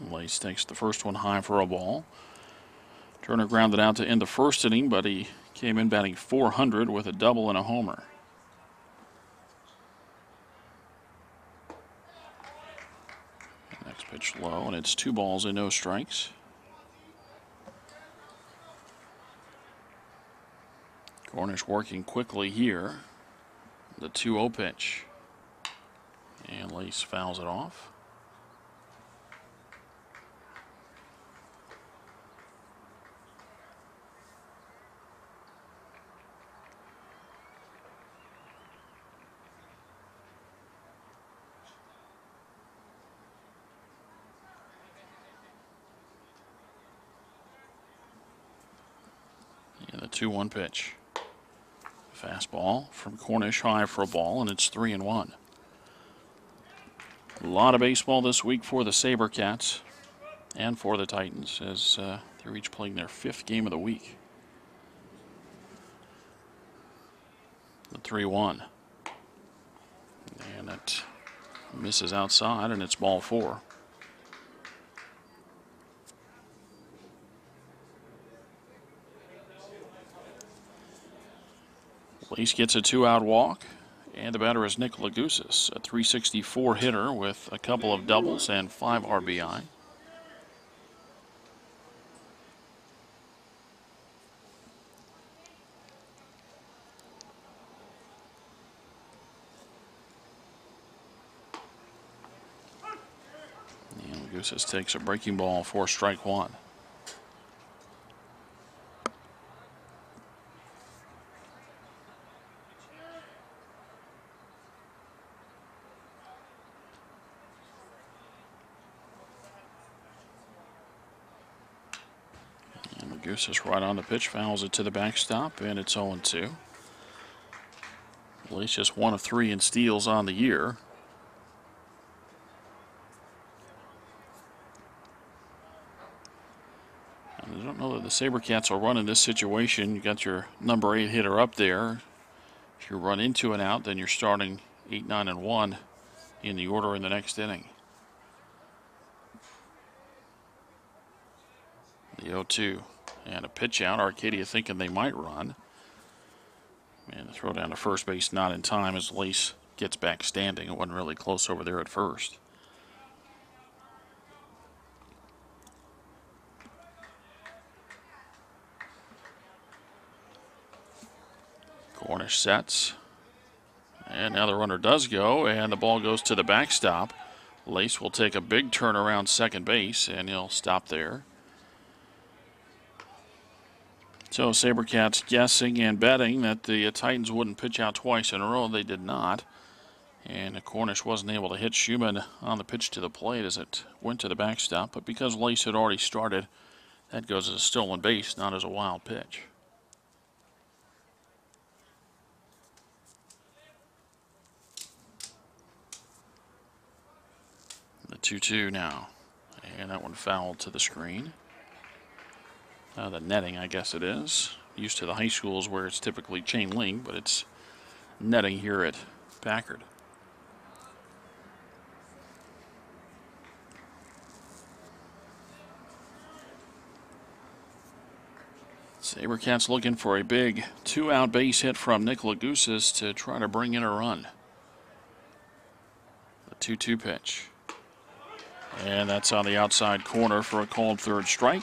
Lace takes the first one high for a ball. Turner grounded out to end the first inning, but he came in batting .400 with a double and a homer. Next pitch low, and it's 2 balls and no strikes. Cornish working quickly here. The 2-0 pitch. And Lace fouls it off. And the 2-1 pitch. Fastball from Cornish, high for a ball, and it's 3-1. A lot of baseball this week for the SaberCats and for the Titans as they're each playing their 5th game of the week. The 3-1. And it misses outside, and it's ball 4. Lace gets a 2-out walk, and the batter is Nick Lagusis, a .364 hitter with a couple of doubles and 5 RBI. And Lagusis takes a breaking ball for strike 1. Goose is right on the pitch, fouls it to the backstop, and it's 0-2. Lace just 1 of 3 in steals on the year. And I don't know that the SaberCats will run in this situation. You got your number 8 hitter up there. If you run into an out, then you're starting 8, 9, and 1 in the order in the next inning. The 0-2. And a pitch out. Arcadia thinking they might run. And the throw down to first base not in time as Lace gets back standing. It wasn't really close over there at first. Cornish sets. And now the runner does go, and the ball goes to the backstop. Lace will take a big turn around second base, and he'll stop there. So SaberCats guessing and betting that the Titans wouldn't pitch out twice in a row. They did not. And Cornish wasn't able to hit Schumann on the pitch to the plate as it went to the backstop. But because Lace had already started, that goes as a stolen base, not as a wild pitch. The 2-2 now. And that one fouled to the screen. The netting, I guess it is. Used to the high schools where it's typically chain link, but it's netting here at Packard. SaberCats looking for a big 2-out base hit from Nick Lagusis to try to bring in a run. The 2-2 pitch. And that's on the outside corner for a called third strike.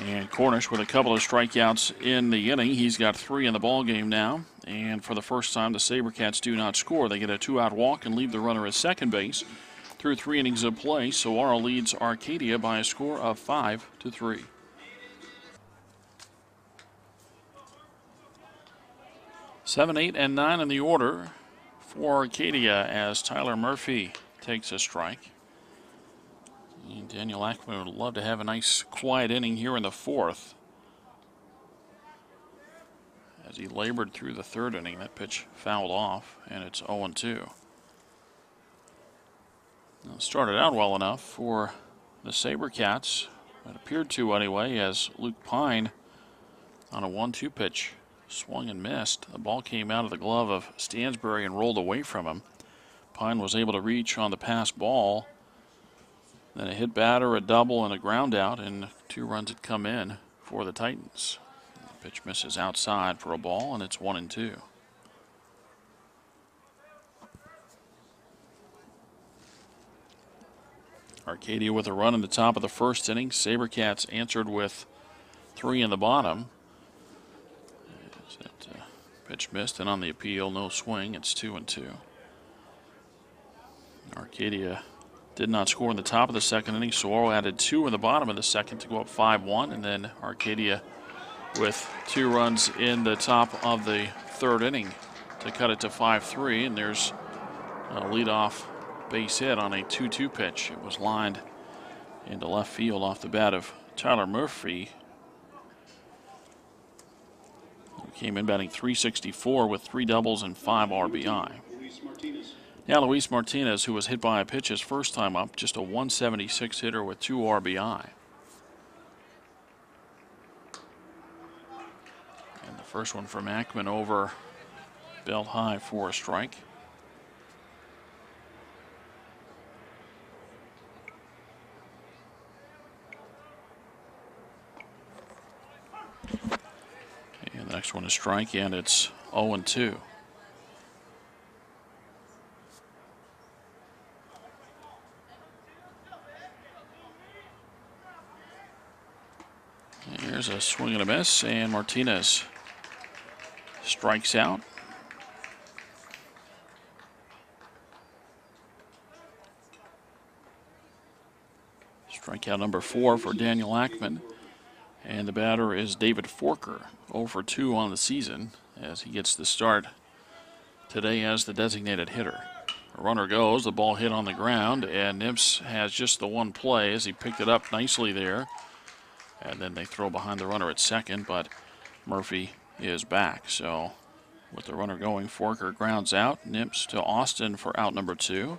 And Cornish with a couple of strikeouts in the inning. He's got 3 in the ball game now. And for the first time, the SaberCats do not score. They get a 2-out walk and leave the runner at second base through 3 innings of play. Saguaro leads Arcadia by a score of 5-3. Seven, 8, and 9 in the order for Arcadia as Tyler Murphy takes a strike. And Daniel Ackman would love to have a nice quiet inning here in the 4th. As he labored through the 3rd inning, that pitch fouled off, and it's 0-2. Now, started out well enough for the SaberCats. It appeared to anyway, as Luke Pine on a 1-2 pitch swung and missed. The ball came out of the glove of Stansbury and rolled away from him. Pine was able to reach on the pass ball. Then a hit batter, a double, and a ground out, and 2 runs had come in for the Titans. The pitch misses outside for a ball, and it's 1-2. Arcadia with a run in the top of the 1st inning. SaberCats answered with 3 in the bottom. That pitch missed, and on the appeal, no swing. It's 2-2. Arcadia did not score in the top of the second inning. Saguaro added 2 in the bottom of the second to go up 5-1, and then Arcadia with 2 runs in the top of the third inning to cut it to 5-3. And there's a leadoff base hit on a 2-2 pitch. It was lined into left field off the bat of Tyler Murphy. He came in batting .364 with 3 doubles and 5 RBI. Now Luis Martinez, who was hit by a pitch his first time up, just a .176 hitter with 2 RBI. And the first one from Ackman over belt high for a strike. And the next one is strike, and it's 0-2. Here's a swing and a miss, and Martinez strikes out. Strikeout number 4 for Daniel Ackman. And the batter is David Forker, 0 for 2 on the season, as he gets the start today as the designated hitter. A runner goes, the ball hit on the ground, and Nips has just the one play as he picked it up nicely there. And then they throw behind the runner at second, but Murphy is back. So with the runner going, Forker grounds out. Nips to Austin for out number 2.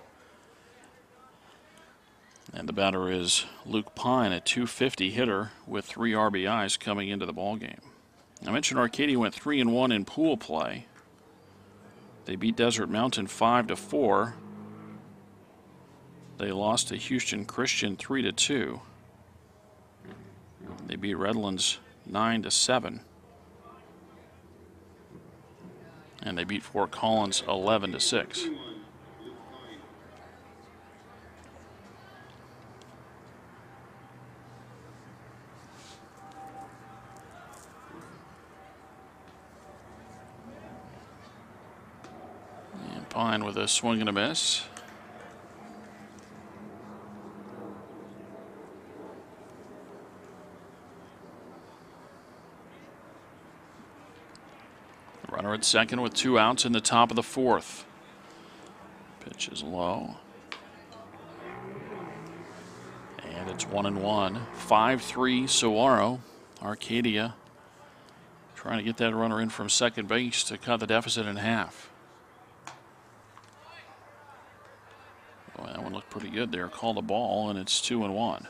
And the batter is Luke Pine, a .250 hitter with 3 RBIs coming into the ballgame. I mentioned Arcadia went 3-1 in pool play. They beat Desert Mountain 5-4. They lost to Houston Christian 3-2. They beat Redlands 9-7. And they beat Fort Collins 11-6. And Pine with a swing and a miss. Runner at second with 2 outs in the top of the 4th. Pitch is low. And it's 1-1. 5-3 Saguaro. Arcadia trying to get that runner in from second base to cut the deficit in half. Boy, that one looked pretty good there. Call the ball, and it's 2-1.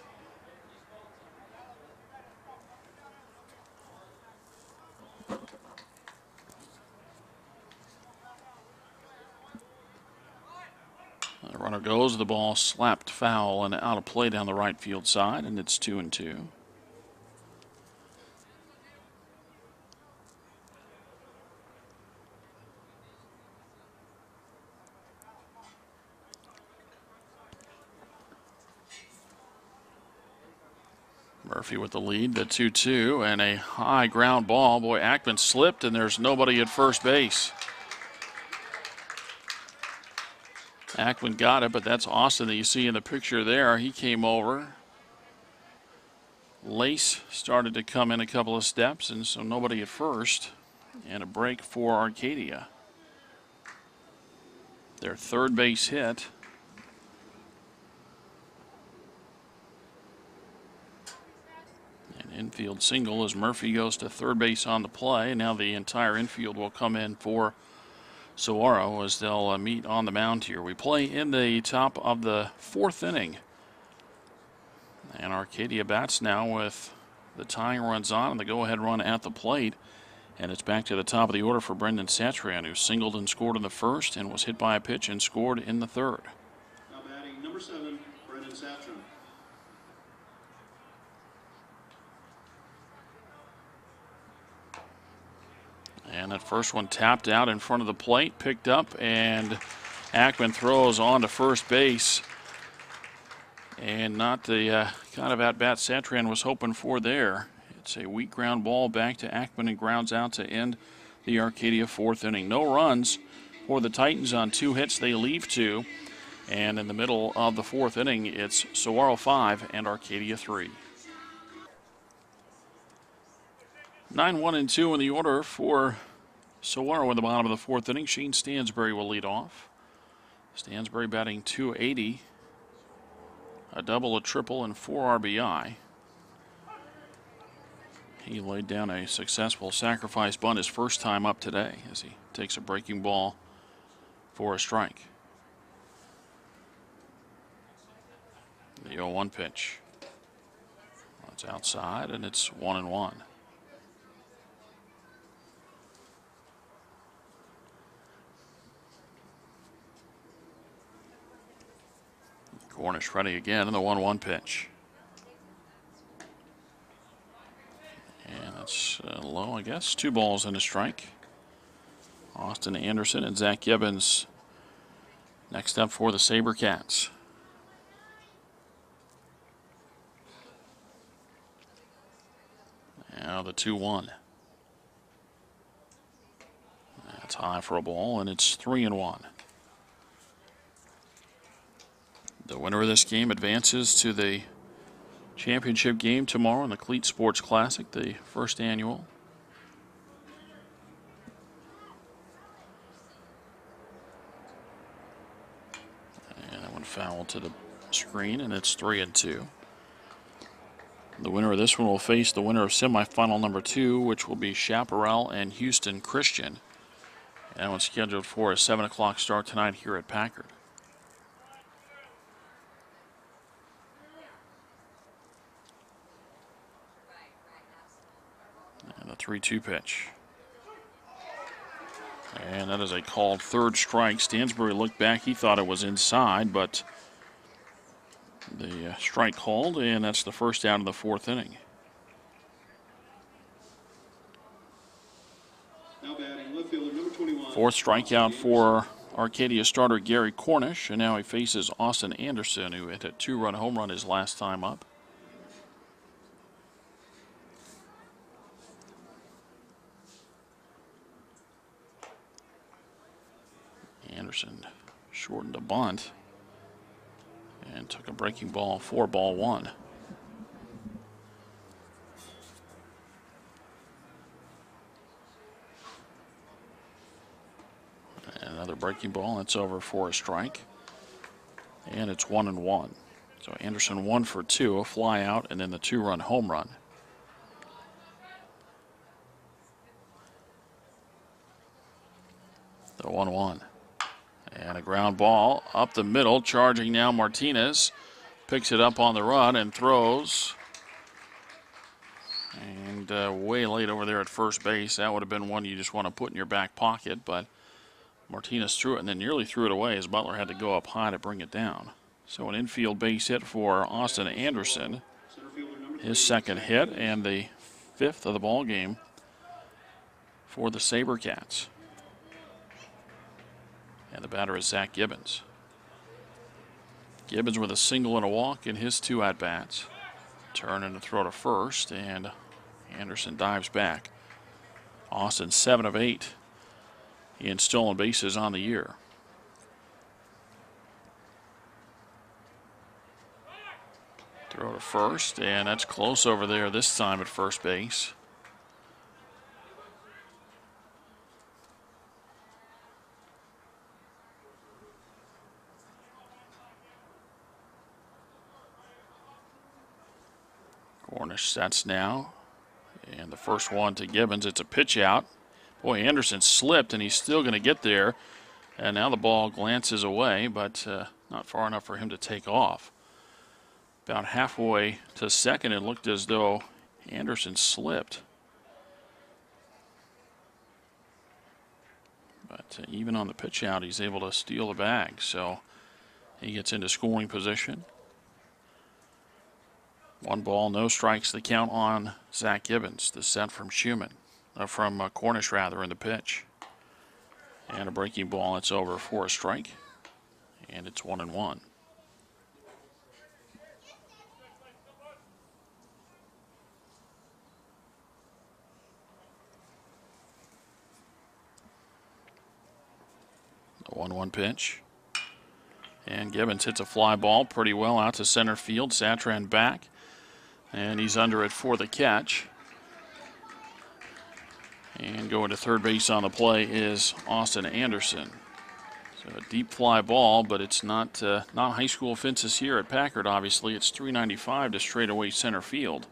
The runner goes, the ball slapped foul and out of play down the right field side, and it's 2-2. Murphy with the lead, the 2-2, and a high ground ball. Boy, Ackman slipped, and there's nobody at first base. Ackman got it, but that's Austin that you see in the picture there. He came over. Lace started to come in a couple of steps, and so nobody at first. And a break for Arcadia. Their third base hit. An infield single as Murphy goes to third base on the play. Now the entire infield will come in for Saguaro as they'll meet on the mound here. We play in the top of the 4th inning. And Arcadia bats now with the tying runs on and the go-ahead run at the plate. And it's back to the top of the order for Brendan Satrian, who singled and scored in the first and was hit by a pitch and scored in the third. Now batting number 7, Brendan Satrian. And that first one tapped out in front of the plate, picked up, and Ackman throws on to first base. And not the kind of at-bat Satrian was hoping for there. It's a weak ground ball back to Ackman and grounds out to end the Arcadia fourth inning. No runs for the Titans on 2 hits. They leave 2. And in the middle of the fourth inning, it's Saguaro 5 and Arcadia 3. 9-1-2 in the order for Saguaro in the bottom of the fourth inning. Shane Stansbury will lead off. Stansbury batting .280, a double, a triple, and 4 RBI. He laid down a successful sacrifice bunt his first time up today as he takes a breaking ball for a strike. The 0-1 pitch. It's outside, and it's 1-1. Cornish ready again in the 1-1 pitch. And that's low, I guess. 2 balls and a strike. Austin Anderson and Zach Gibbons next up for the SaberCats. Now the 2-1. That's high for a ball, and it's 3-1. The winner of this game advances to the championship game tomorrow in the Cleats Sports Classic, the first annual. And that one foul to the screen, and it's 3-2. The winner of this one will face the winner of semifinal number 2, which will be Chaparral and Houston Christian. And that one's scheduled for a 7 o'clock start tonight here at Packard. And the 3-2 pitch. And that is a called third strike. Stansbury looked back. He thought it was inside, but the strike called, and that's the first out of the fourth inning. Now batting left fielder number 21. Fourth strikeout for Arcadia starter Gary Cornish, and now he faces Austin Anderson, who hit a 2-run home run his last time up. Anderson shortened a bunt and took a breaking ball for ball 1. And another breaking ball, that's over for a strike. And it's 1-1. So Anderson 1 for 2, a fly out, and then the 2-run home run. The 1-1. And a ground ball up the middle, charging now Martinez. Picks it up on the run and throws. And way late over there at first base. That would have been one you just want to put in your back pocket, but Martinez threw it and then nearly threw it away as Butler had to go up high to bring it down. So an infield base hit for Austin Anderson. His second hit and the 5th of the ball game for the SaberCats. And the batter is Zach Gibbons. Gibbons with a single and a walk in his 2 at-bats. Turn and a throw to first, and Anderson dives back. Austin 7 of 8 in stolen bases on the year. Throw to first, and that's close over there this time at first base. Cornish sets now, and the first one to Gibbons. It's a pitch out. Boy, Anderson slipped, and he's still going to get there. And now the ball glances away, but not far enough for him to take off. About halfway to second, it looked as though Anderson slipped. But even on the pitch out, he's able to steal the bag. So he gets into scoring position. 1 ball, no strikes, the count on Zach Gibbons. The set from Cornish rather, in the pitch. And a breaking ball, it's over for a strike. And it's 1-1. 1-1 pitch. And Gibbons hits a fly ball pretty well out to center field. Satran back. And he's under it for the catch. And going to third base on the play is Austin Anderson. So a deep fly ball, but it's not high school fences here at Packard, obviously. It's 395 to straightaway center field.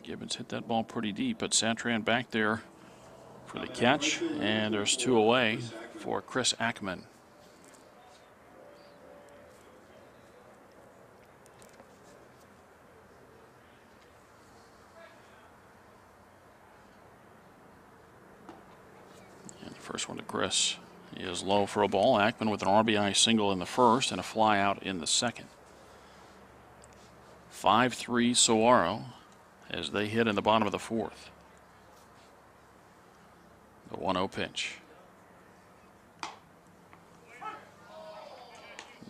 Gibbons hit that ball pretty deep, but Satran back there for the catch. And there's 2 away for Chris Ackman. First one to Chris is low for a ball. Ackman with an RBI single in the first and a fly out in the second. 5-3 Saguaro as they hit in the bottom of the fourth. The 1-0 pitch.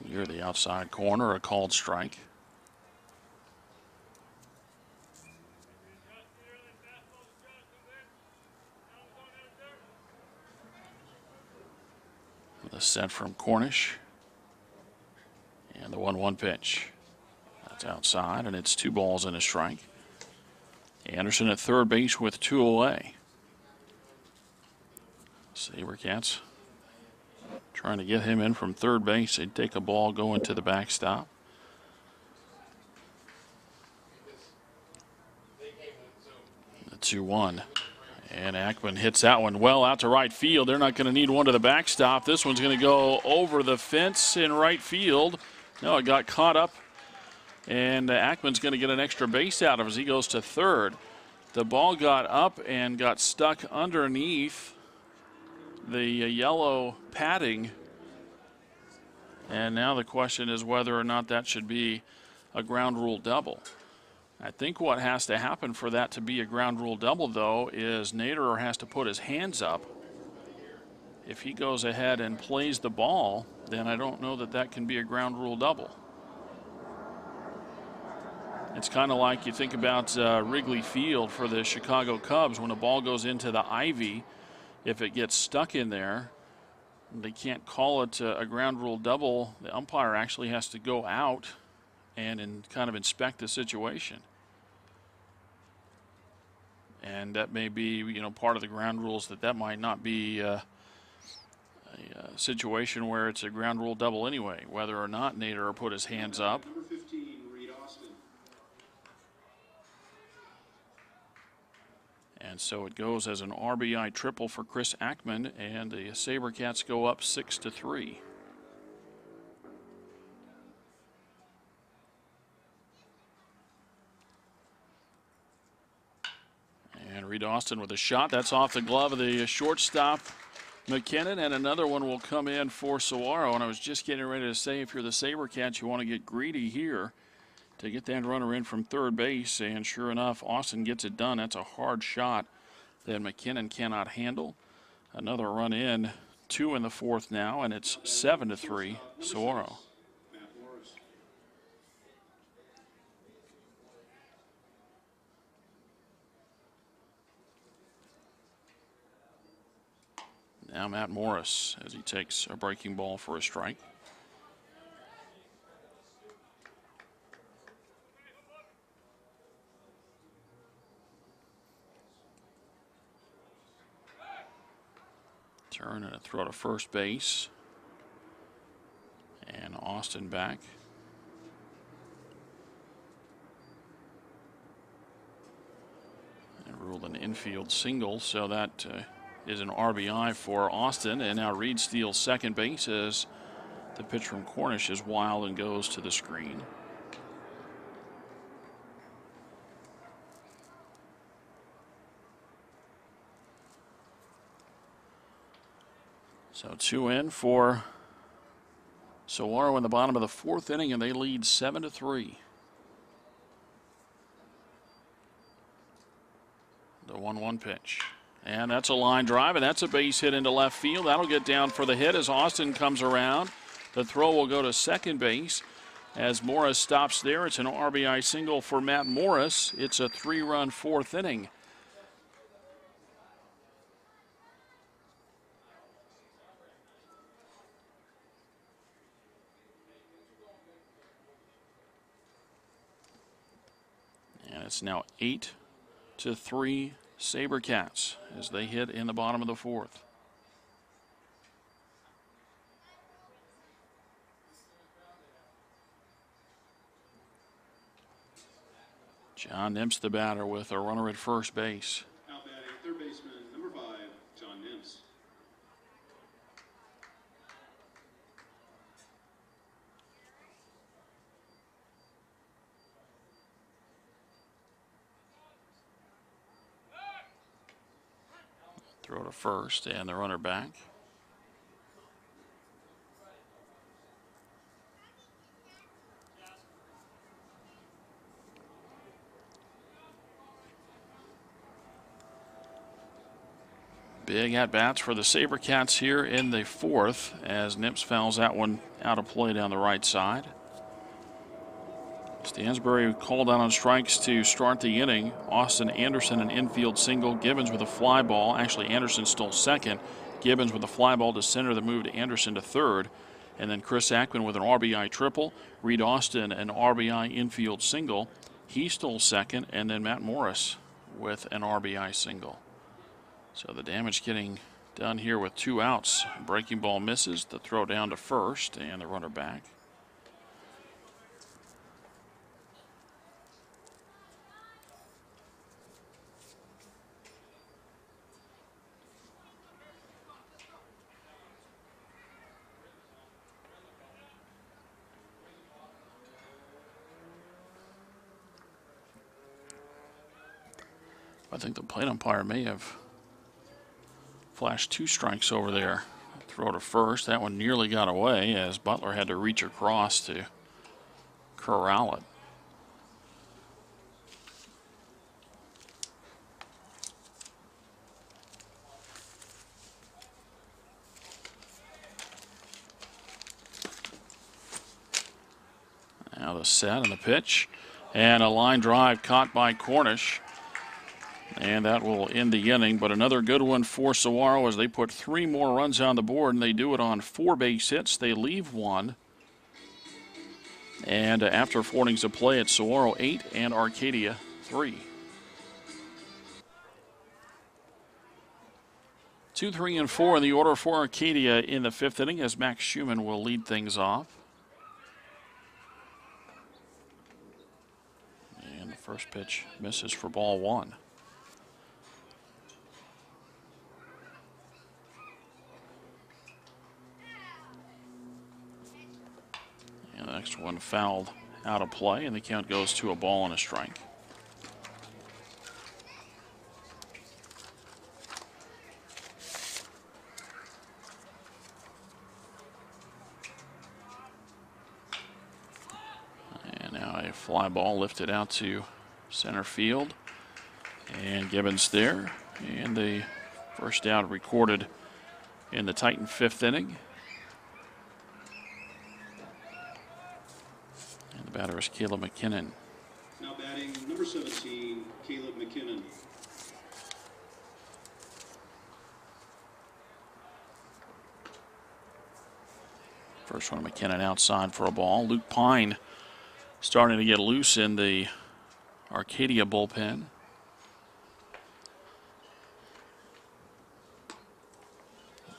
Near the outside corner, a called strike. The set from Cornish. And the 1-1 pitch. That's outside, and it's 2 balls and a strike. Anderson at third base with 2 away. SaberCats trying to get him in from third base. They'd take a ball going to the backstop. The 2-1. And Ackman hits that one well out to right field. They're not going to need one to the backstop. This one's going to go over the fence in right field. No, it got caught up. And Ackman's going to get an extra base out of as he goes to third. The ball got up and got stuck underneath the yellow padding. And now the question is whether or not that should be a ground rule double. I think what has to happen for that to be a ground rule double, though, is Naderer has to put his hands up. If he goes ahead and plays the ball, then I don't know that that can be a ground rule double. It's kind of like you think about Wrigley Field for the Chicago Cubs. When a ball goes into the ivy, if it gets stuck in there, they can't call it a ground rule double. The umpire actually has to go out and kind of inspect the situation. And that may be, part of the ground rules that might not be a situation where it's a ground rule double anyway, whether or not Naderer put his hands up. Number 15, Reed Austin. And so it goes as an RBI triple for Chris Ackman, and the SaberCats go up 6-3. And Reed Austin with a shot. That's off the glove of the shortstop, McKinnon, and another one will come in for Saguaro. And I was just getting ready to say, if you're the SaberCats, you want to get greedy here to get that runner in from third base. And sure enough, Austin gets it done. That's a hard shot that McKinnon cannot handle. Another run in, 2 in the fourth now, and it's 7-3 Saguaro. Now Matt Morris as he takes a breaking ball for a strike. Turn and a throw to first base. And Austin back. And ruled an infield single, so that is an RBI for Austin. And now Reed steals second base as the pitch from Cornish is wild and goes to the screen. So 2 in for Saguaro in the bottom of the fourth inning, and they lead 7-3. The 1-1 pitch. And that's a line drive, and that's a base hit into left field. That'll get down for the hit as Austin comes around. The throw will go to second base as Morris stops there. It's an RBI single for Matt Morris. It's a 3-run fourth inning. It's now 8-3 SaberCats as they hit in the bottom of the fourth. John Nimps, the batter, with a runner at first base. Now batting third baseman, number 5, John Nimps. Throw to first and the runner back. Big at-bats for the SaberCats here in the fourth as Nimps fouls that one out of play down the right side. Stansbury called out on strikes to start the inning. Austin Anderson an infield single. Gibbons with a fly ball. Actually, Anderson stole second. Gibbons with a fly ball to center that moved Anderson to third. And then Chris Ackman with an RBI triple. Reed Austin an RBI infield single. He stole second. And then Matt Morris with an RBI single. So the damage getting done here with 2 outs. Breaking ball misses. The throw down to first and the runner back. I think the plate umpire may have flashed 2 strikes over there. Throw to first. That one nearly got away as Butler had to reach across to corral it. Now the set and the pitch. And a line drive caught by Cornish. And that will end the inning, but another good one for Saguaro as they put 3 more runs on the board, and they do it on 4 base hits. They leave 1. And after 4 innings of play, it's Saguaro 8 and Arcadia 3. 2, 3, and 4 in the order for Arcadia in the 5th inning as Max Schumann will lead things off. And the first pitch misses for ball 1. And the next one fouled out of play, and the count goes to a ball and a strike. And now a fly ball lifted out to center field. And Gibbons there. And the first out recorded in the Titan 5th inning. The batter is Caleb McKinnon. Now batting number 17, Caleb McKinnon. First one, McKinnon outside for a ball. Luke Pine starting to get loose in the Arcadia bullpen.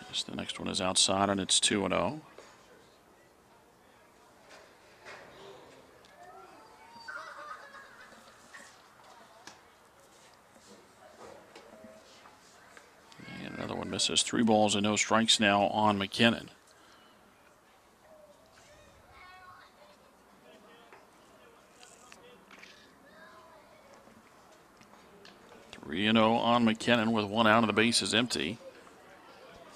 Yes, the next one is outside, and it's 2-0. Another one misses. 3 balls and no strikes now on McKinnon. Three and 0 on McKinnon with 1 out and the base is empty.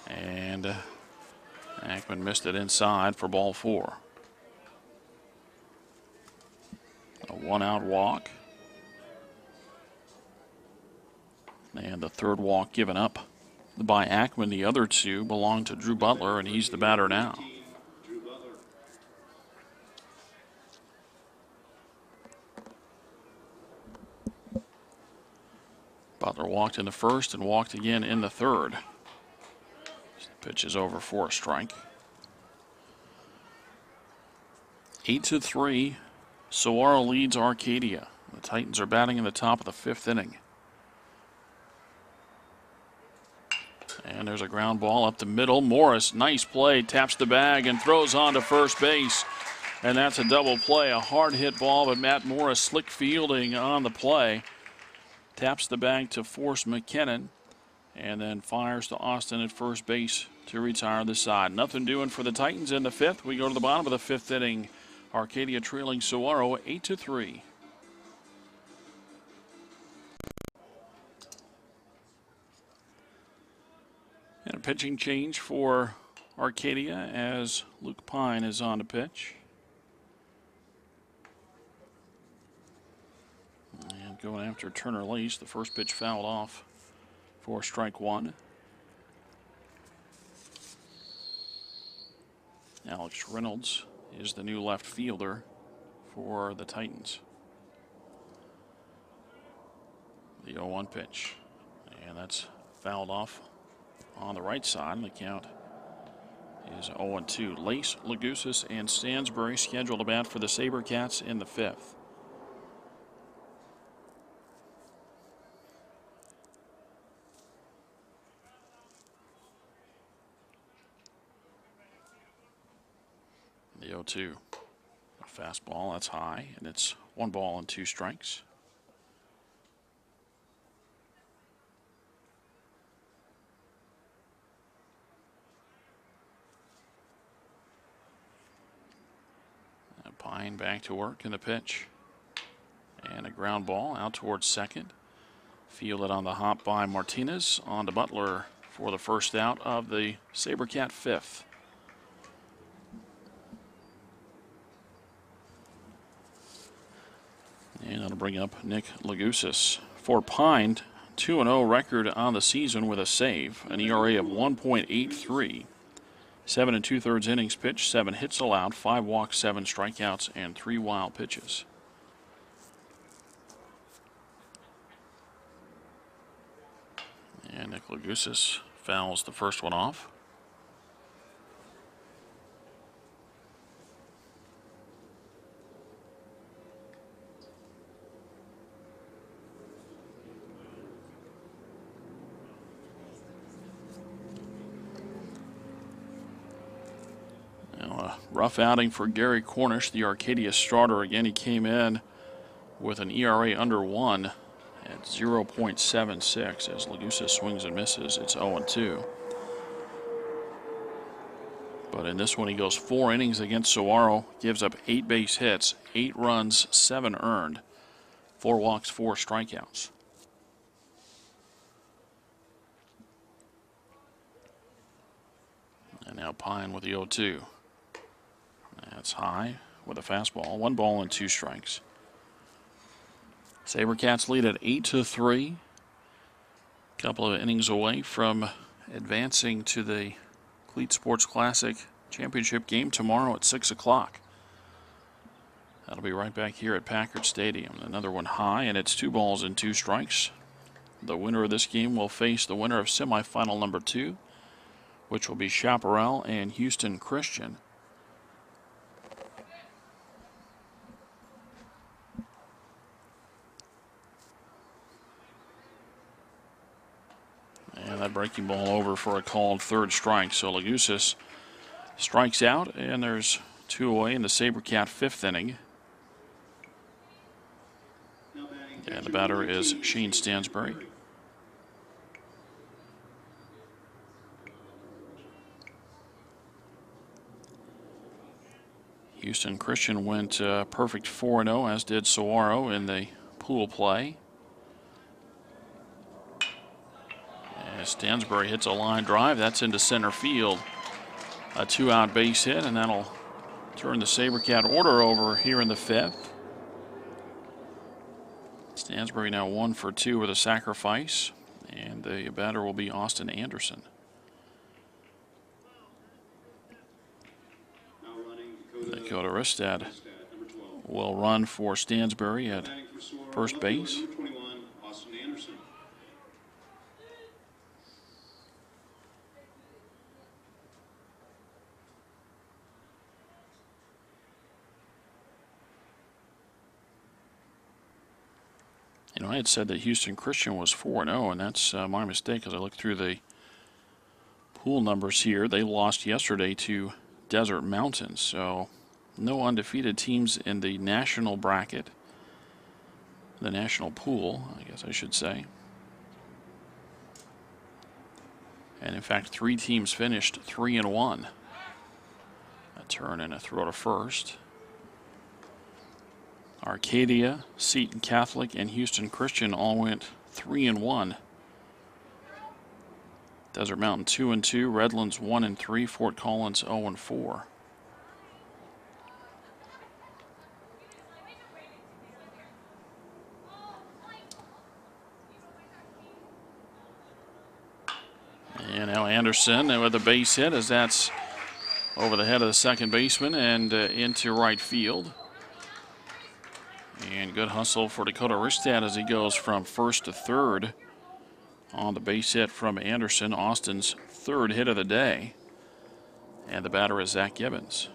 And Ackman missed it inside for ball 4. A 1-out walk. And the 3rd walk given up by Ackman. The other 2 belong to Drew Butler, and he's the batter now. Butler walked in the first and walked again in the 3rd. The pitch is over for a strike. 8-3, Saguaro leads Arcadia. The Titans are batting in the top of the 5th inning. And there's a ground ball up the middle. Morris, nice play, taps the bag and throws on to first base. And that's a double play, a hard hit ball, but Matt Morris slick fielding on the play. Taps the bag to force McKinnon and then fires to Austin at first base to retire the side. Nothing doing for the Titans in the 5th. We go to the bottom of the 5th inning. Arcadia trailing Saguaro 8-3. And a pitching change for Arcadia as Luke Pine is on to pitch. And going after Turner Lace, the first pitch fouled off for strike one. Alex Reynolds is the new left fielder for the Titans. The 0-1 pitch. And that's fouled off on the right side. The count is 0-2. Lace, Lagusis, and Stansbury scheduled to bat for the SaberCats in the 5th. The 0-2. A fastball, that's high, and it's 1 ball and 2 strikes. Pine back to work in the pitch. And a ground ball out towards second. Fielded on the hop by Martinez. On to Butler for the first out of the SaberCat 5th. And that'll bring up Nick Lagusis. For Pine, 2-0 record on the season with a save. An ERA of 1.83. 7 2/3 innings pitched, 7 hits allowed, 5 walks, 7 strikeouts, and 3 wild pitches. And Nick Lagusis fouls the first one off. Rough outing for Gary Cornish, the Arcadia starter. Again, he came in with an ERA under 1 at 0.76 as Lagusis swings and misses. It's 0-2. But in this one, he goes 4 innings against Saguaro, gives up 8 base hits, 8 runs, 7 earned, 4 walks, 4 strikeouts. And now Pine with the 0-2. That's high with a fastball. 1 ball and 2 strikes. SaberCats lead at 8-3. Couple of innings away from advancing to the Cleats Sports Classic Championship game tomorrow at 6 o'clock. That'll be right back here at Packard Stadium. Another one high, and it's 2 balls and 2 strikes. The winner of this game will face the winner of semifinal number 2, which will be Chaparral and Houston Christian. And that breaking ball over for a called 3rd strike. So Lagusis strikes out, and there's 2 away in the SaberCat 5th inning. And the batter is Shane Stansbury. Houston Christian went perfect 4-0, as did Saguaro in the pool play. Stansbury hits a line drive. That's into center field. A 2-out base hit, and that'll turn the SaberCat order over here in the 5th. Stansbury now 1 for 2 with a sacrifice, and the batter will be Austin Anderson. Dakota Ristad will run for Stansbury at first base. I had said that Houston Christian was 4-0, and that's my mistake because I looked through the pool numbers here. They lost yesterday to Desert Mountain, so no undefeated teams in the national bracket, the national pool, I guess I should say. And in fact, 3 teams finished 3-1. A turn and a throw to first. Arcadia, Seton Catholic, and Houston Christian all went 3-1. Desert Mountain 2-2, Redlands 1-3, Fort Collins 0-4. And now Anderson with a base hit as that's over the head of the second baseman and into right field. And good hustle for Dakota Ristad as he goes from first to third on the base hit from Anderson, Austin's 3rd hit of the day. And the batter is Zach Gibbons.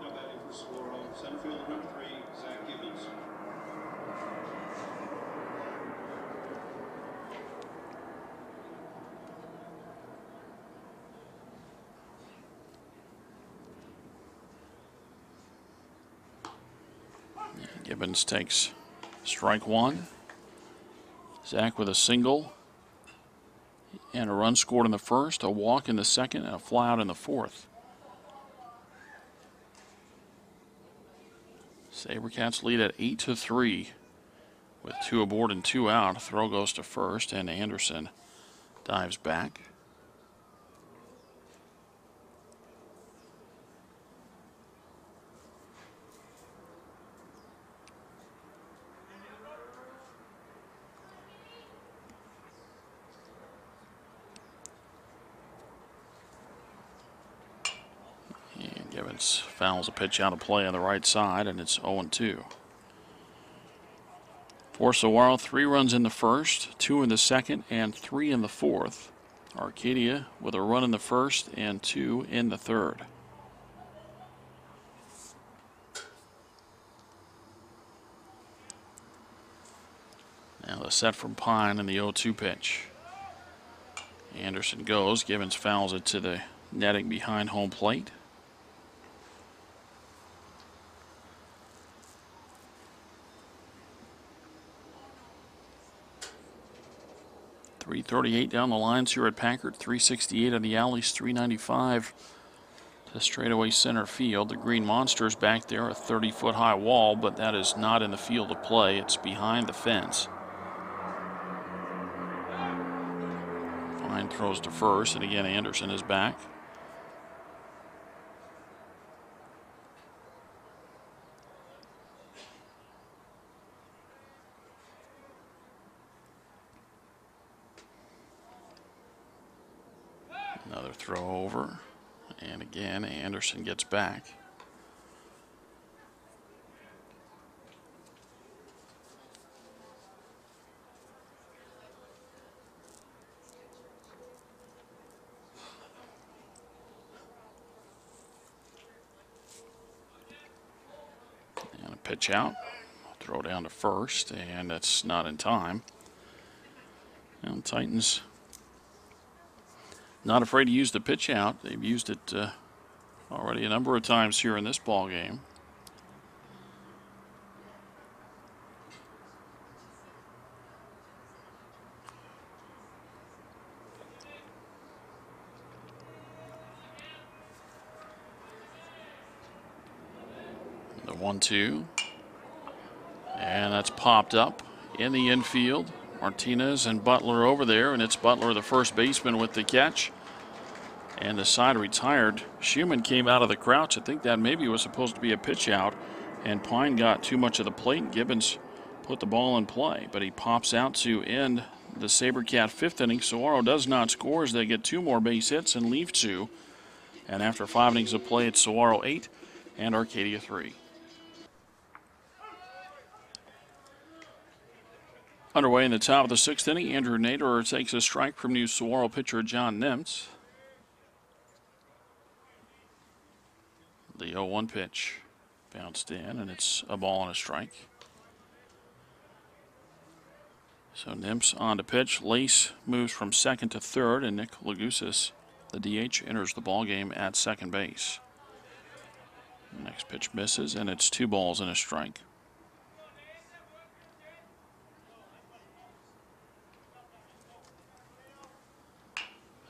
Now batting for Saguaro, center fielder number 3, Zach Gibbons. Gibbons takes strike 1. Zach with a single and a run scored in the first, a walk in the second, and a fly out in the fourth. SaberCats lead at 8-3 with 2 aboard and 2 out. Throw goes to first, and Anderson dives back. Gibbons fouls a pitch out of play on the right side, and it's 0-2. For Saguaro, 3 runs in the first, 2 in the second, and 3 in the fourth. Arcadia with a run in the first and 2 in the third. Now the set from Pine in the 0-2 pitch. Anderson goes. Gibbons fouls it to the netting behind home plate. .338 down the lines here at Packard, 368 on the alleys, 395 to straightaway center field. The Green Monsters back there, a 30-foot high wall, but that is not in the field of play. It's behind the fence. Fine throws to first, and again Anderson is back. Another throw over, and again Anderson gets back. And a pitch out, throw down to first, and that's not in time. Now Titans not afraid to use the pitch out. They've used it already a number of times here in this ball game. The 1-2. And that's popped up in the infield. Martinez and Butler over there, and it's Butler, the first baseman, with the catch. And the side retired. Schumann came out of the crouch. I think that maybe was supposed to be a pitch out, and Pine got too much of the plate. Gibbons put the ball in play, but he pops out to end the SaberCat 5th inning. Saguaro does not score as they get 2 more base hits and leave 2. And after 5 innings of play, it's Saguaro 8 and Arcadia 3. Underway in the top of the 6th inning, Andrew Naderer takes a strike from new Saguaro pitcher John Nemts. The 0-1 pitch. Bounced in, and it's a ball and a strike. So Nimps on to pitch. Lace moves from second to third, and Nick Lagusis, the DH, enters the ball game at second base. Next pitch misses, and it's 2 balls and a strike.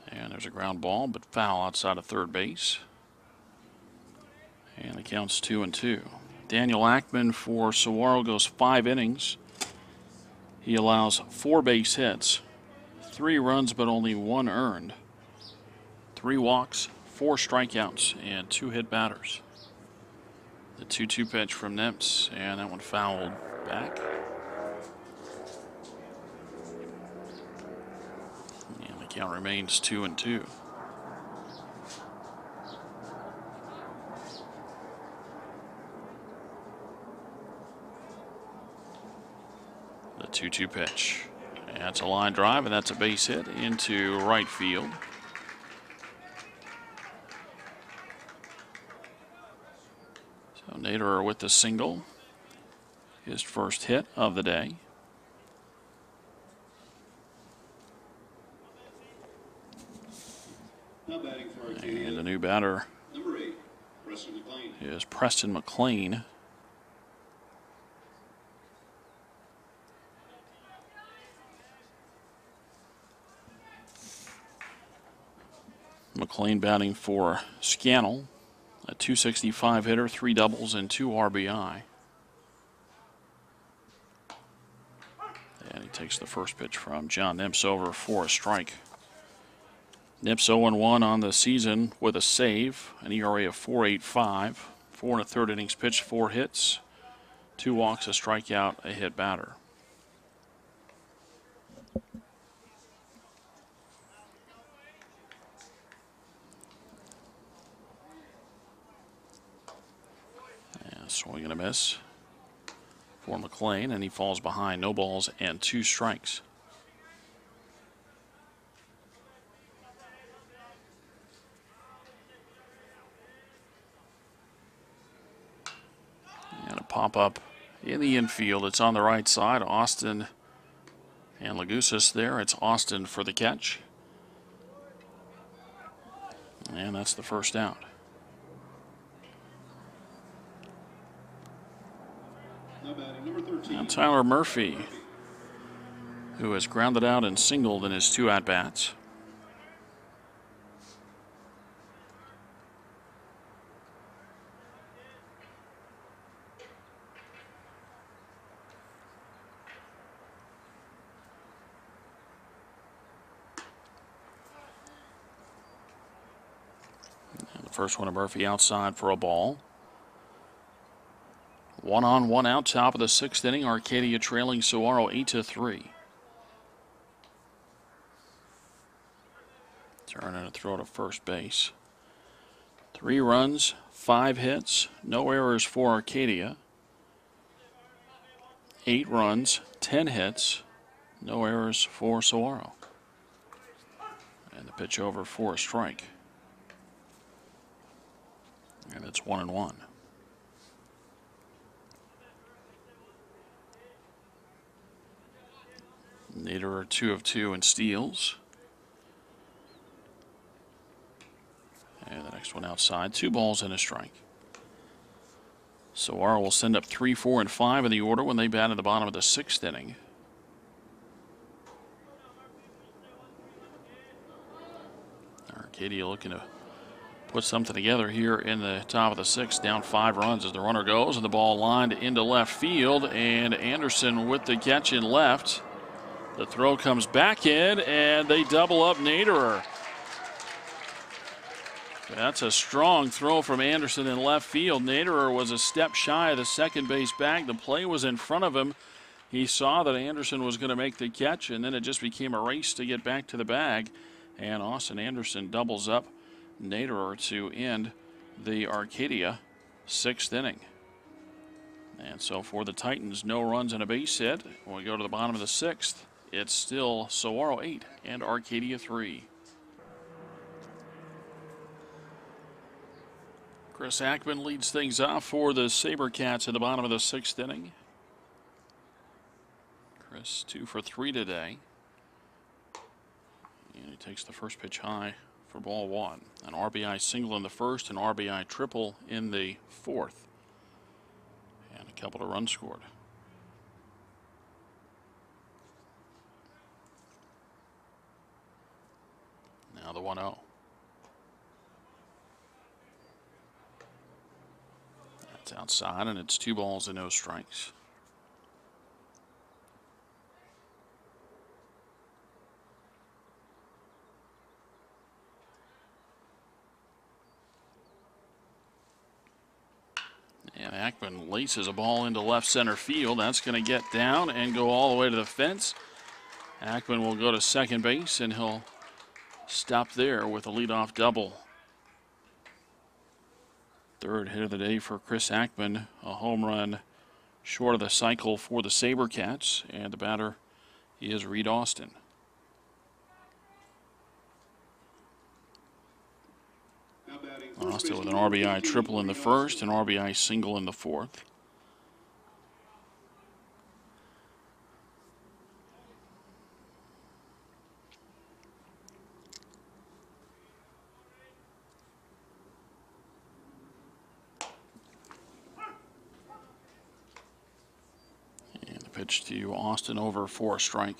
And there's a ground ball, but foul outside of third base. And the count's 2-2. Daniel Ackman for Saguaro goes 5 innings. He allows 4 base hits, 3 runs, but only 1 earned. 3 walks, 4 strikeouts, and 2 hit batters. The 2-2 pitch from Nimps, and that one fouled back. And the count remains 2-2. The 2-2 pitch. That's a line drive, and that's a base hit into right field. So Naderer with the single. His first hit of the day. Now batting for Arcadia. And the new batter Number 8, Preston McLean. is Preston McLean. McLean batting for Scannell, a .265 hitter, 3 doubles and 2 RBI. And he takes the first pitch from John Nimps over for a strike. Nimps 0-1 on the season with a save, an ERA of 4.85, 4 1/3 innings pitched, 4 hits, 2 walks, a strikeout, a hit batter. Swing and a miss for McLean, and he falls behind. No balls and 2 strikes. And a pop-up in the infield. It's on the right side. Austin and Lagusis there. It's Austin for the catch. And that's the first out. Now batting number 13. Now Tyler Murphy, who has grounded out and singled in his 2 at-bats. And the first one of Murphy outside for a ball. 1 on, 1 out, top of the 6th inning. Arcadia trailing Saguaro 8-3. Turn and a throw to first base. 3 runs, 5 hits, no errors for Arcadia. 8 runs, 10 hits, no errors for Saguaro. And the pitch over for a strike. And it's 1-1. Naderer 2 of 2 in steals. And the next one outside. 2 balls and a strike. Saguaro will send up 3, 4, and 5 in the order when they bat at the bottom of the 6th inning. Arcadia looking to put something together here in the top of the 6th, down 5 runs as the runner goes, and the ball lined into left field, and Anderson with the catch in left. The throw comes back in, and they double up Naderer. That's a strong throw from Anderson in left field. Naderer was a step shy of the second base bag. The play was in front of him. He saw that Anderson was going to make the catch, and then it just became a race to get back to the bag. And Austin Anderson doubles up Naderer to end the Arcadia 6th inning. And so for the Titans, no runs and a base hit. When we go to the bottom of the 6th, it's still Saguaro 8 and Arcadia 3. Chris Ackman leads things off for the SaberCats at the bottom of the 6th inning. Chris 2 for 3 today. And he takes the first pitch high for ball 1. An RBI single in the first, an RBI triple in the 4th. And a couple of runs scored. Now the 1-0. That's outside, and it's 2 balls and no strikes. And Ackman laces a ball into left center field. That's going to get down and go all the way to the fence. Ackman will go to second base, and he'll stop there with a leadoff double. 3rd hit of the day for Chris Ackman. A home run short of the cycle for the SaberCats. And the batter is Reed Austin. Austin with an RBI triple in the first, an RBI single in the 4th. And the pitch to Austin over for a strike.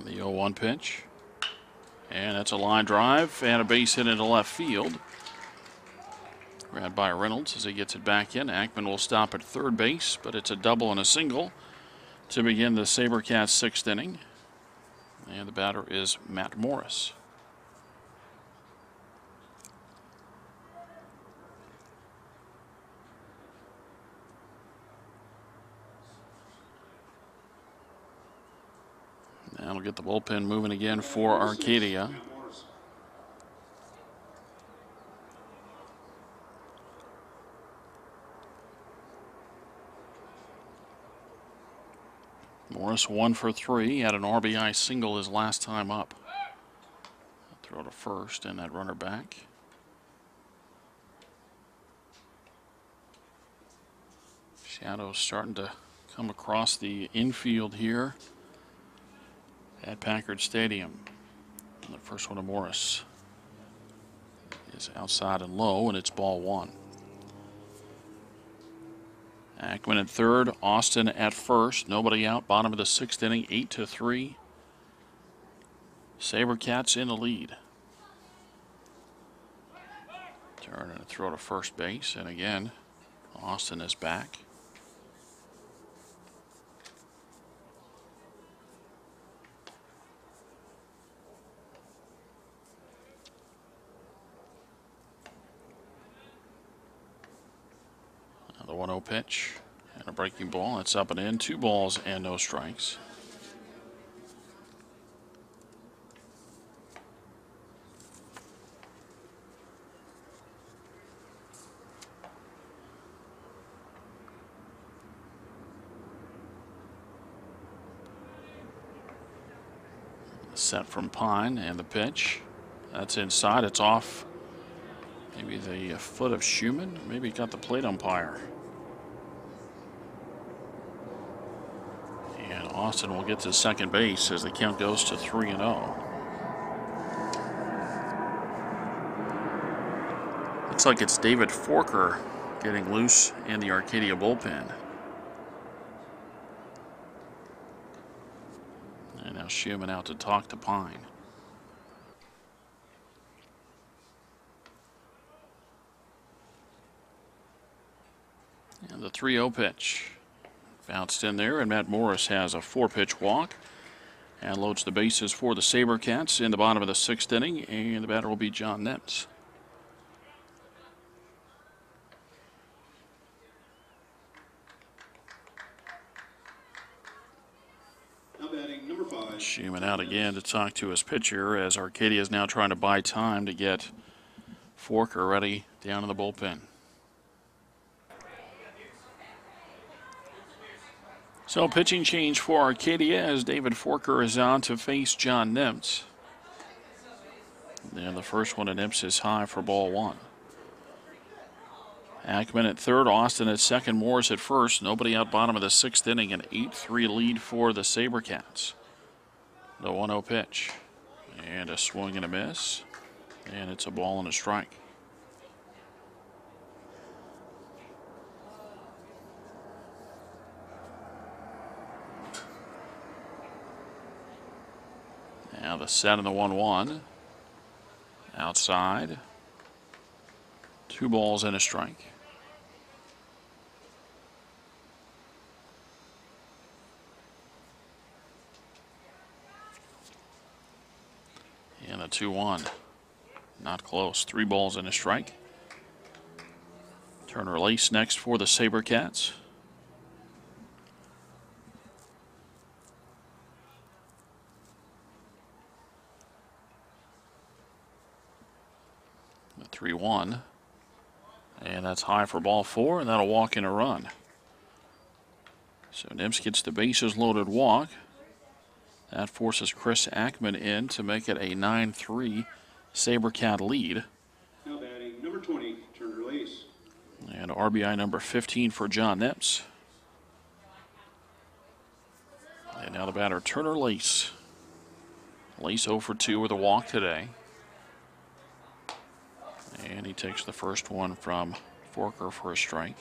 The 0-1 pitch. And that's a line drive and a base hit into left field. Grabbed by Reynolds as he gets it back in. Ackman will stop at third base, but it's a double and a single to begin the SaberCats' 6th inning. And the batter is Matt Morris. That'll get the bullpen moving again for Arcadia. Morris 1 for 3, had an RBI single his last time up. Throw to first and that runner back. Shadows starting to come across the infield here at Packard Stadium. And the first one to Morris is outside and low, and it's ball 1. Ackman at third, Austin at first. Nobody out, bottom of the 6th inning, 8-3. SaberCats in the lead. Turn and a throw to first base, and again, Austin is back. The 1-0 pitch and a breaking ball. That's up and in. 2 balls and no strikes. Set from Pine and the pitch. That's inside. It's off. Maybe the foot of Schumann. Maybe got the plate umpire. And Austin will get to second base as the count goes to 3-0. Looks like it's David Forker getting loose in the Arcadia bullpen. And now Schumann out to talk to Pine. And the 3-0 pitch. Bounced in there, and Matt Morris has a 4-pitch walk and loads the bases for the SaberCats in the bottom of the 6th inning, and the batter will be John Nemts. Now batting number 5. Schumann out again to talk to his pitcher as Arcadia is now trying to buy time to get Forker ready down in the bullpen. So pitching change for Arcadia as David Forker is on to face John Nimtz. And the first one at Nimtz is high for ball one. Ackman at third, Austin at second, Morris at first. Nobody out bottom of the sixth inning, an 8-3 lead for the SaberCats. The 1-0 pitch. And a swing and a miss. And it's a ball and a strike. Now the set and the 1-1. Outside. 2 balls and a strike. And a 2-1. Not close. 3 balls and a strike. Turner Lace next for the SaberCats. A 3-1. And that's high for ball 4, and that'll walk in a run. So Nimtz gets the bases loaded walk. That forces Chris Ackman in to make it a 9-3 SaberCat lead. Now batting number 20, Turner Lace. And RBI number 15 for John Nimtz. And now the batter, Turner Lace. Lace 0 for 2 with a walk today. And he takes the first one from Forker for a strike.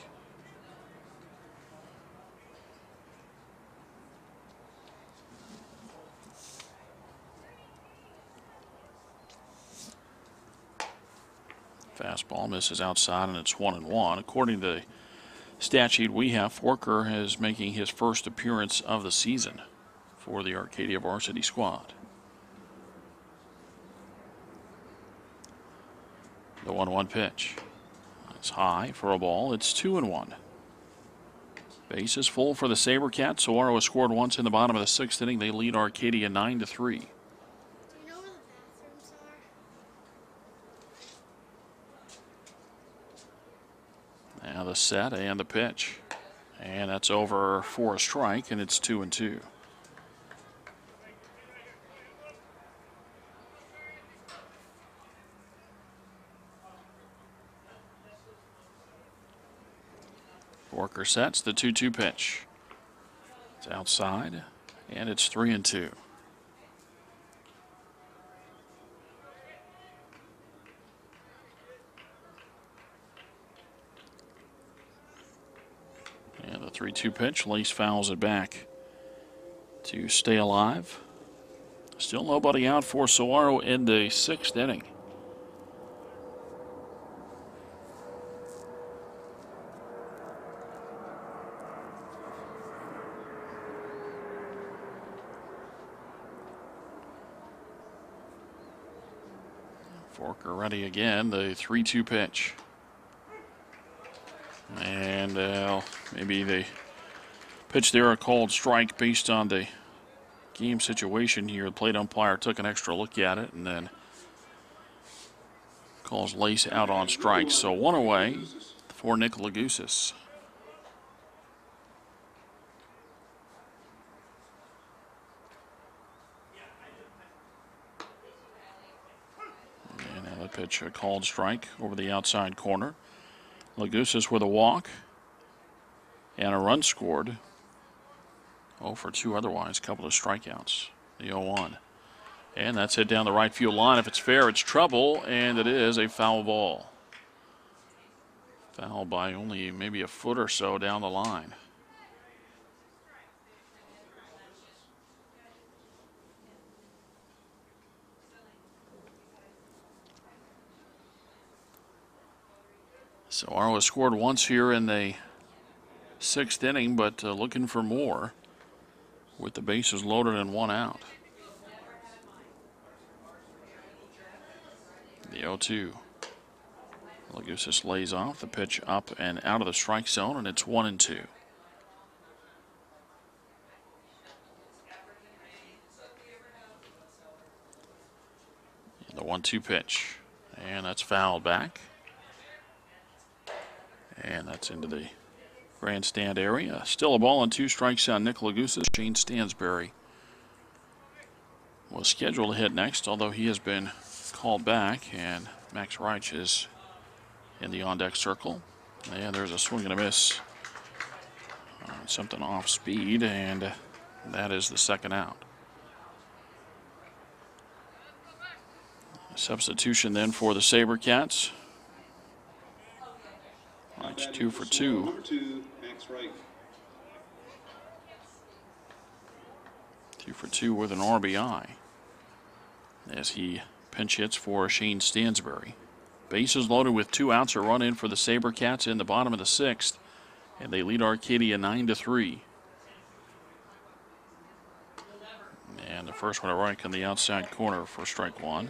Fastball misses outside, and it's 1-1. According to the stat sheet we have, Forker is making his first appearance of the season for the Arcadia varsity squad. The 1-1 pitch. It's high for a ball. It's 2-1. Base is full for the SaberCats. Saguaro has scored once in the bottom of the sixth inning. They lead Arcadia 9-3. Now the set and the pitch. And that's over for a strike, and it's 2-2. Forker sets the 2-2 pitch. It's outside, and it's 3-2. And the 3-2 pitch, Lace fouls it back to stay alive. Still nobody out for Saguaro in the sixth inning. Forker ready again, the 3-2 pitch. And maybe the pitch there a called strike based on the game situation here. The plate umpire took an extra look at it and then calls Lace out on strikes. So one away for Nick Lagusis. And now the pitch a called strike over the outside corner. Lagusis with a walk and a run scored. 0 for 2 otherwise, a couple of strikeouts. The 0-1. And that's hit down the right field line. If it's fair, it's trouble, and it is a foul ball. Foul by only maybe a foot or so down the line. So Arlo has scored once here in the sixth inning, but looking for more with the bases loaded and 1 out. The 0-2. Lagusis lays off the pitch up and out of the strike zone, and it's 1-2. The 1-2 pitch, and that's fouled back. And that's into the grandstand area. Still a ball and 2 strikes on Nick Lagusa. Shane Stansberry was scheduled to hit next, although he has been called back, and Max Reich is in the on-deck circle. And there's a swing and a miss. Something off speed, and that is the second out. Substitution then for the SaberCats. Reich's 2 for 2. Number 2, Max Reich. 2 for 2 with an RBI as he pinch hits for Shane Stansberry. Bases loaded with 2 outs, a run in for the SaberCats in the bottom of the 6th, and they lead Arcadia 9-3. And the first one to Reich on the outside corner for strike 1.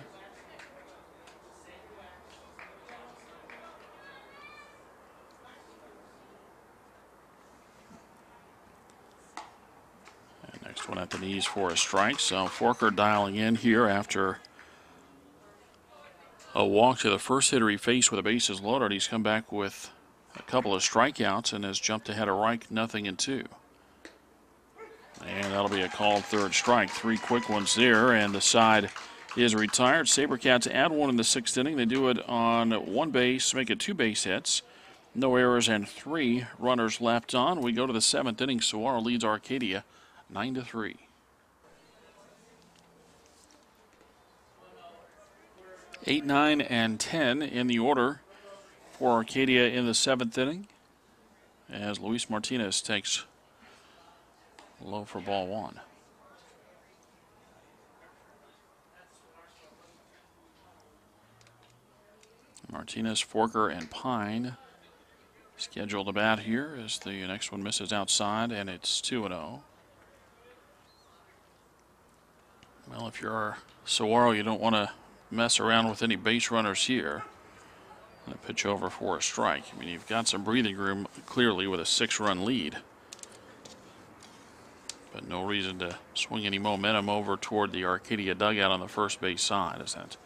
And next one at the knees for a strike. So Forker dialing in here after a walk to the first hitter he faced with the bases loaded. He's come back with a couple of strikeouts and has jumped ahead of Reich 0-2. And that'll be a called third strike. 3 quick ones there, and the side is retired. SaberCats add 1 in the 6th inning. They do it on 1 base, make it 2 base hits. No errors and 3 runners left on. We go to the 7th inning. Saguaro leads Arcadia 9-3. 8, 9, and 10 in the order for Arcadia in the 7th inning, as Luis Martinez takes low for ball 1. Martinez, Forker, and Pine scheduled to bat here as the next one misses outside, and it's 2-0. Well, if you're Saguaro, you don't want to mess around with any base runners here. And a pitch over for a strike. I mean, you've got some breathing room clearly with a 6-run lead, but no reason to swing any momentum over toward the Arcadia dugout on the first base side, as that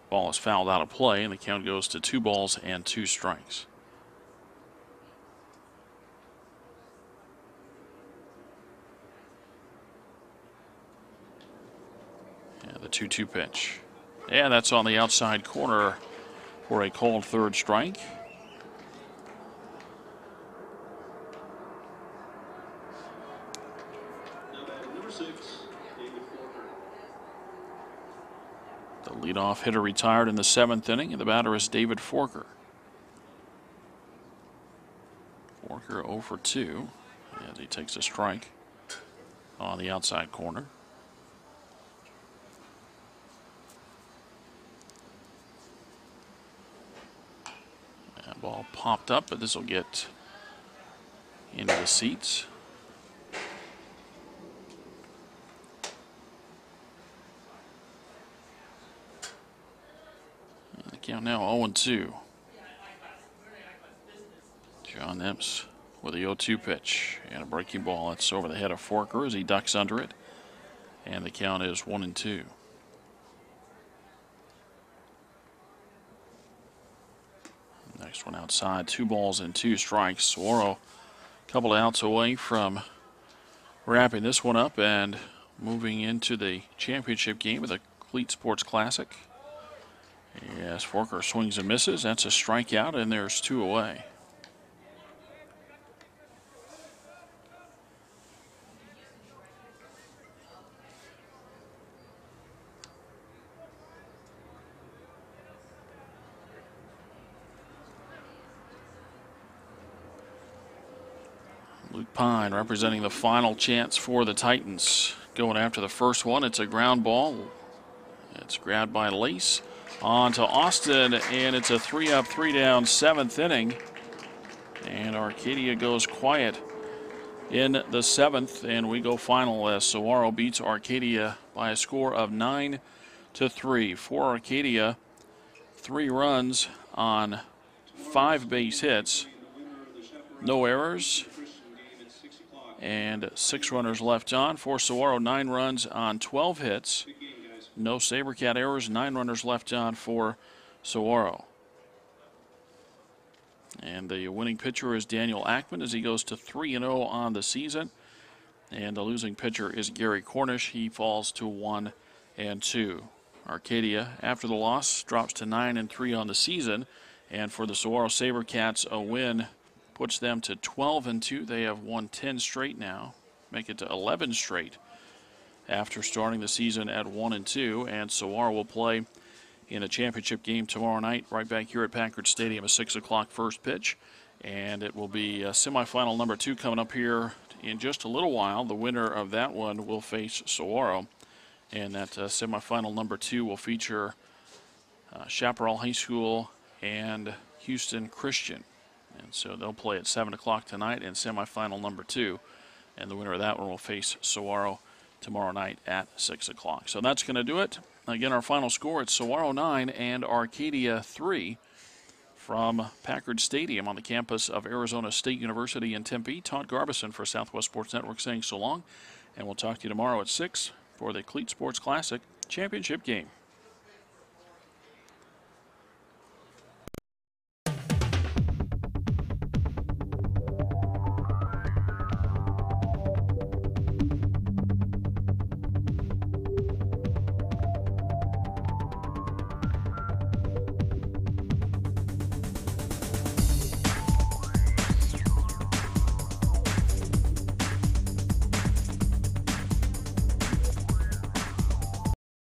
ball is fouled out of play, and the count goes to 2 balls and 2 strikes. Yeah, the 2-2 pitch. Yeah, that's on the outside corner for a called third strike. Now batting number 6, David Forker. The leadoff hitter retired in the 7th inning, and the batter is David Forker. Forker 0 for 2 as he takes a strike on the outside corner. That ball popped up, but this will get into the seats. And the count now 0-2. John Nips with the 0-2 pitch and a breaking ball. That's over the head of Forker as he ducks under it. And the count is 1-2. Next one outside, 2 balls and 2 strikes. Saguaro a couple of outs away from wrapping this one up and moving into the championship game of the Cleat Sports Classic. Yes, Forker swings and misses. That's a strikeout, and there's 2 away. Luke Pine representing the final chance for the Titans. Going after the first one. It's a ground ball. It's grabbed by Lace. On to Austin, and it's a 3-up, 3-down 7th inning. And Arcadia goes quiet in the 7th, and we go final as Saguaro beats Arcadia by a score of 9-3. For Arcadia, 3 runs on 5 base hits, no errors, and 6 runners left on. For Saguaro, 9 runs on 12 hits, no SaberCat errors, 9 runners left on for Saguaro. And the winning pitcher is Daniel Ackman as he goes to 3-0 on the season. And the losing pitcher is Gary Cornish. He falls to 1-2. Arcadia, after the loss, drops to 9-3 on the season. And for the Saguaro SaberCats, a win puts them to 12-2. They have won 10 straight now, make it to 11 straight after starting the season at 1-2. And Saguaro will play in a championship game tomorrow night, right back here at Packard Stadium, a 6 o'clock first pitch. And it will be semifinal number 2 coming up here in just a little while. The winner of that one will face Saguaro. And that semifinal number 2 will feature Chaparral High School and Houston Christian. And so they'll play at 7 o'clock tonight in semifinal number 2. And the winner of that one will face Saguaro tomorrow night at 6 o'clock. So that's going to do it. Again, our final score, it's Saguaro 9 and Arcadia 3 from Packard Stadium on the campus of Arizona State University in Tempe. Todd Garbison for Southwest Sports Network saying so long. And we'll talk to you tomorrow at 6 for the Cleat Sports Classic Championship game.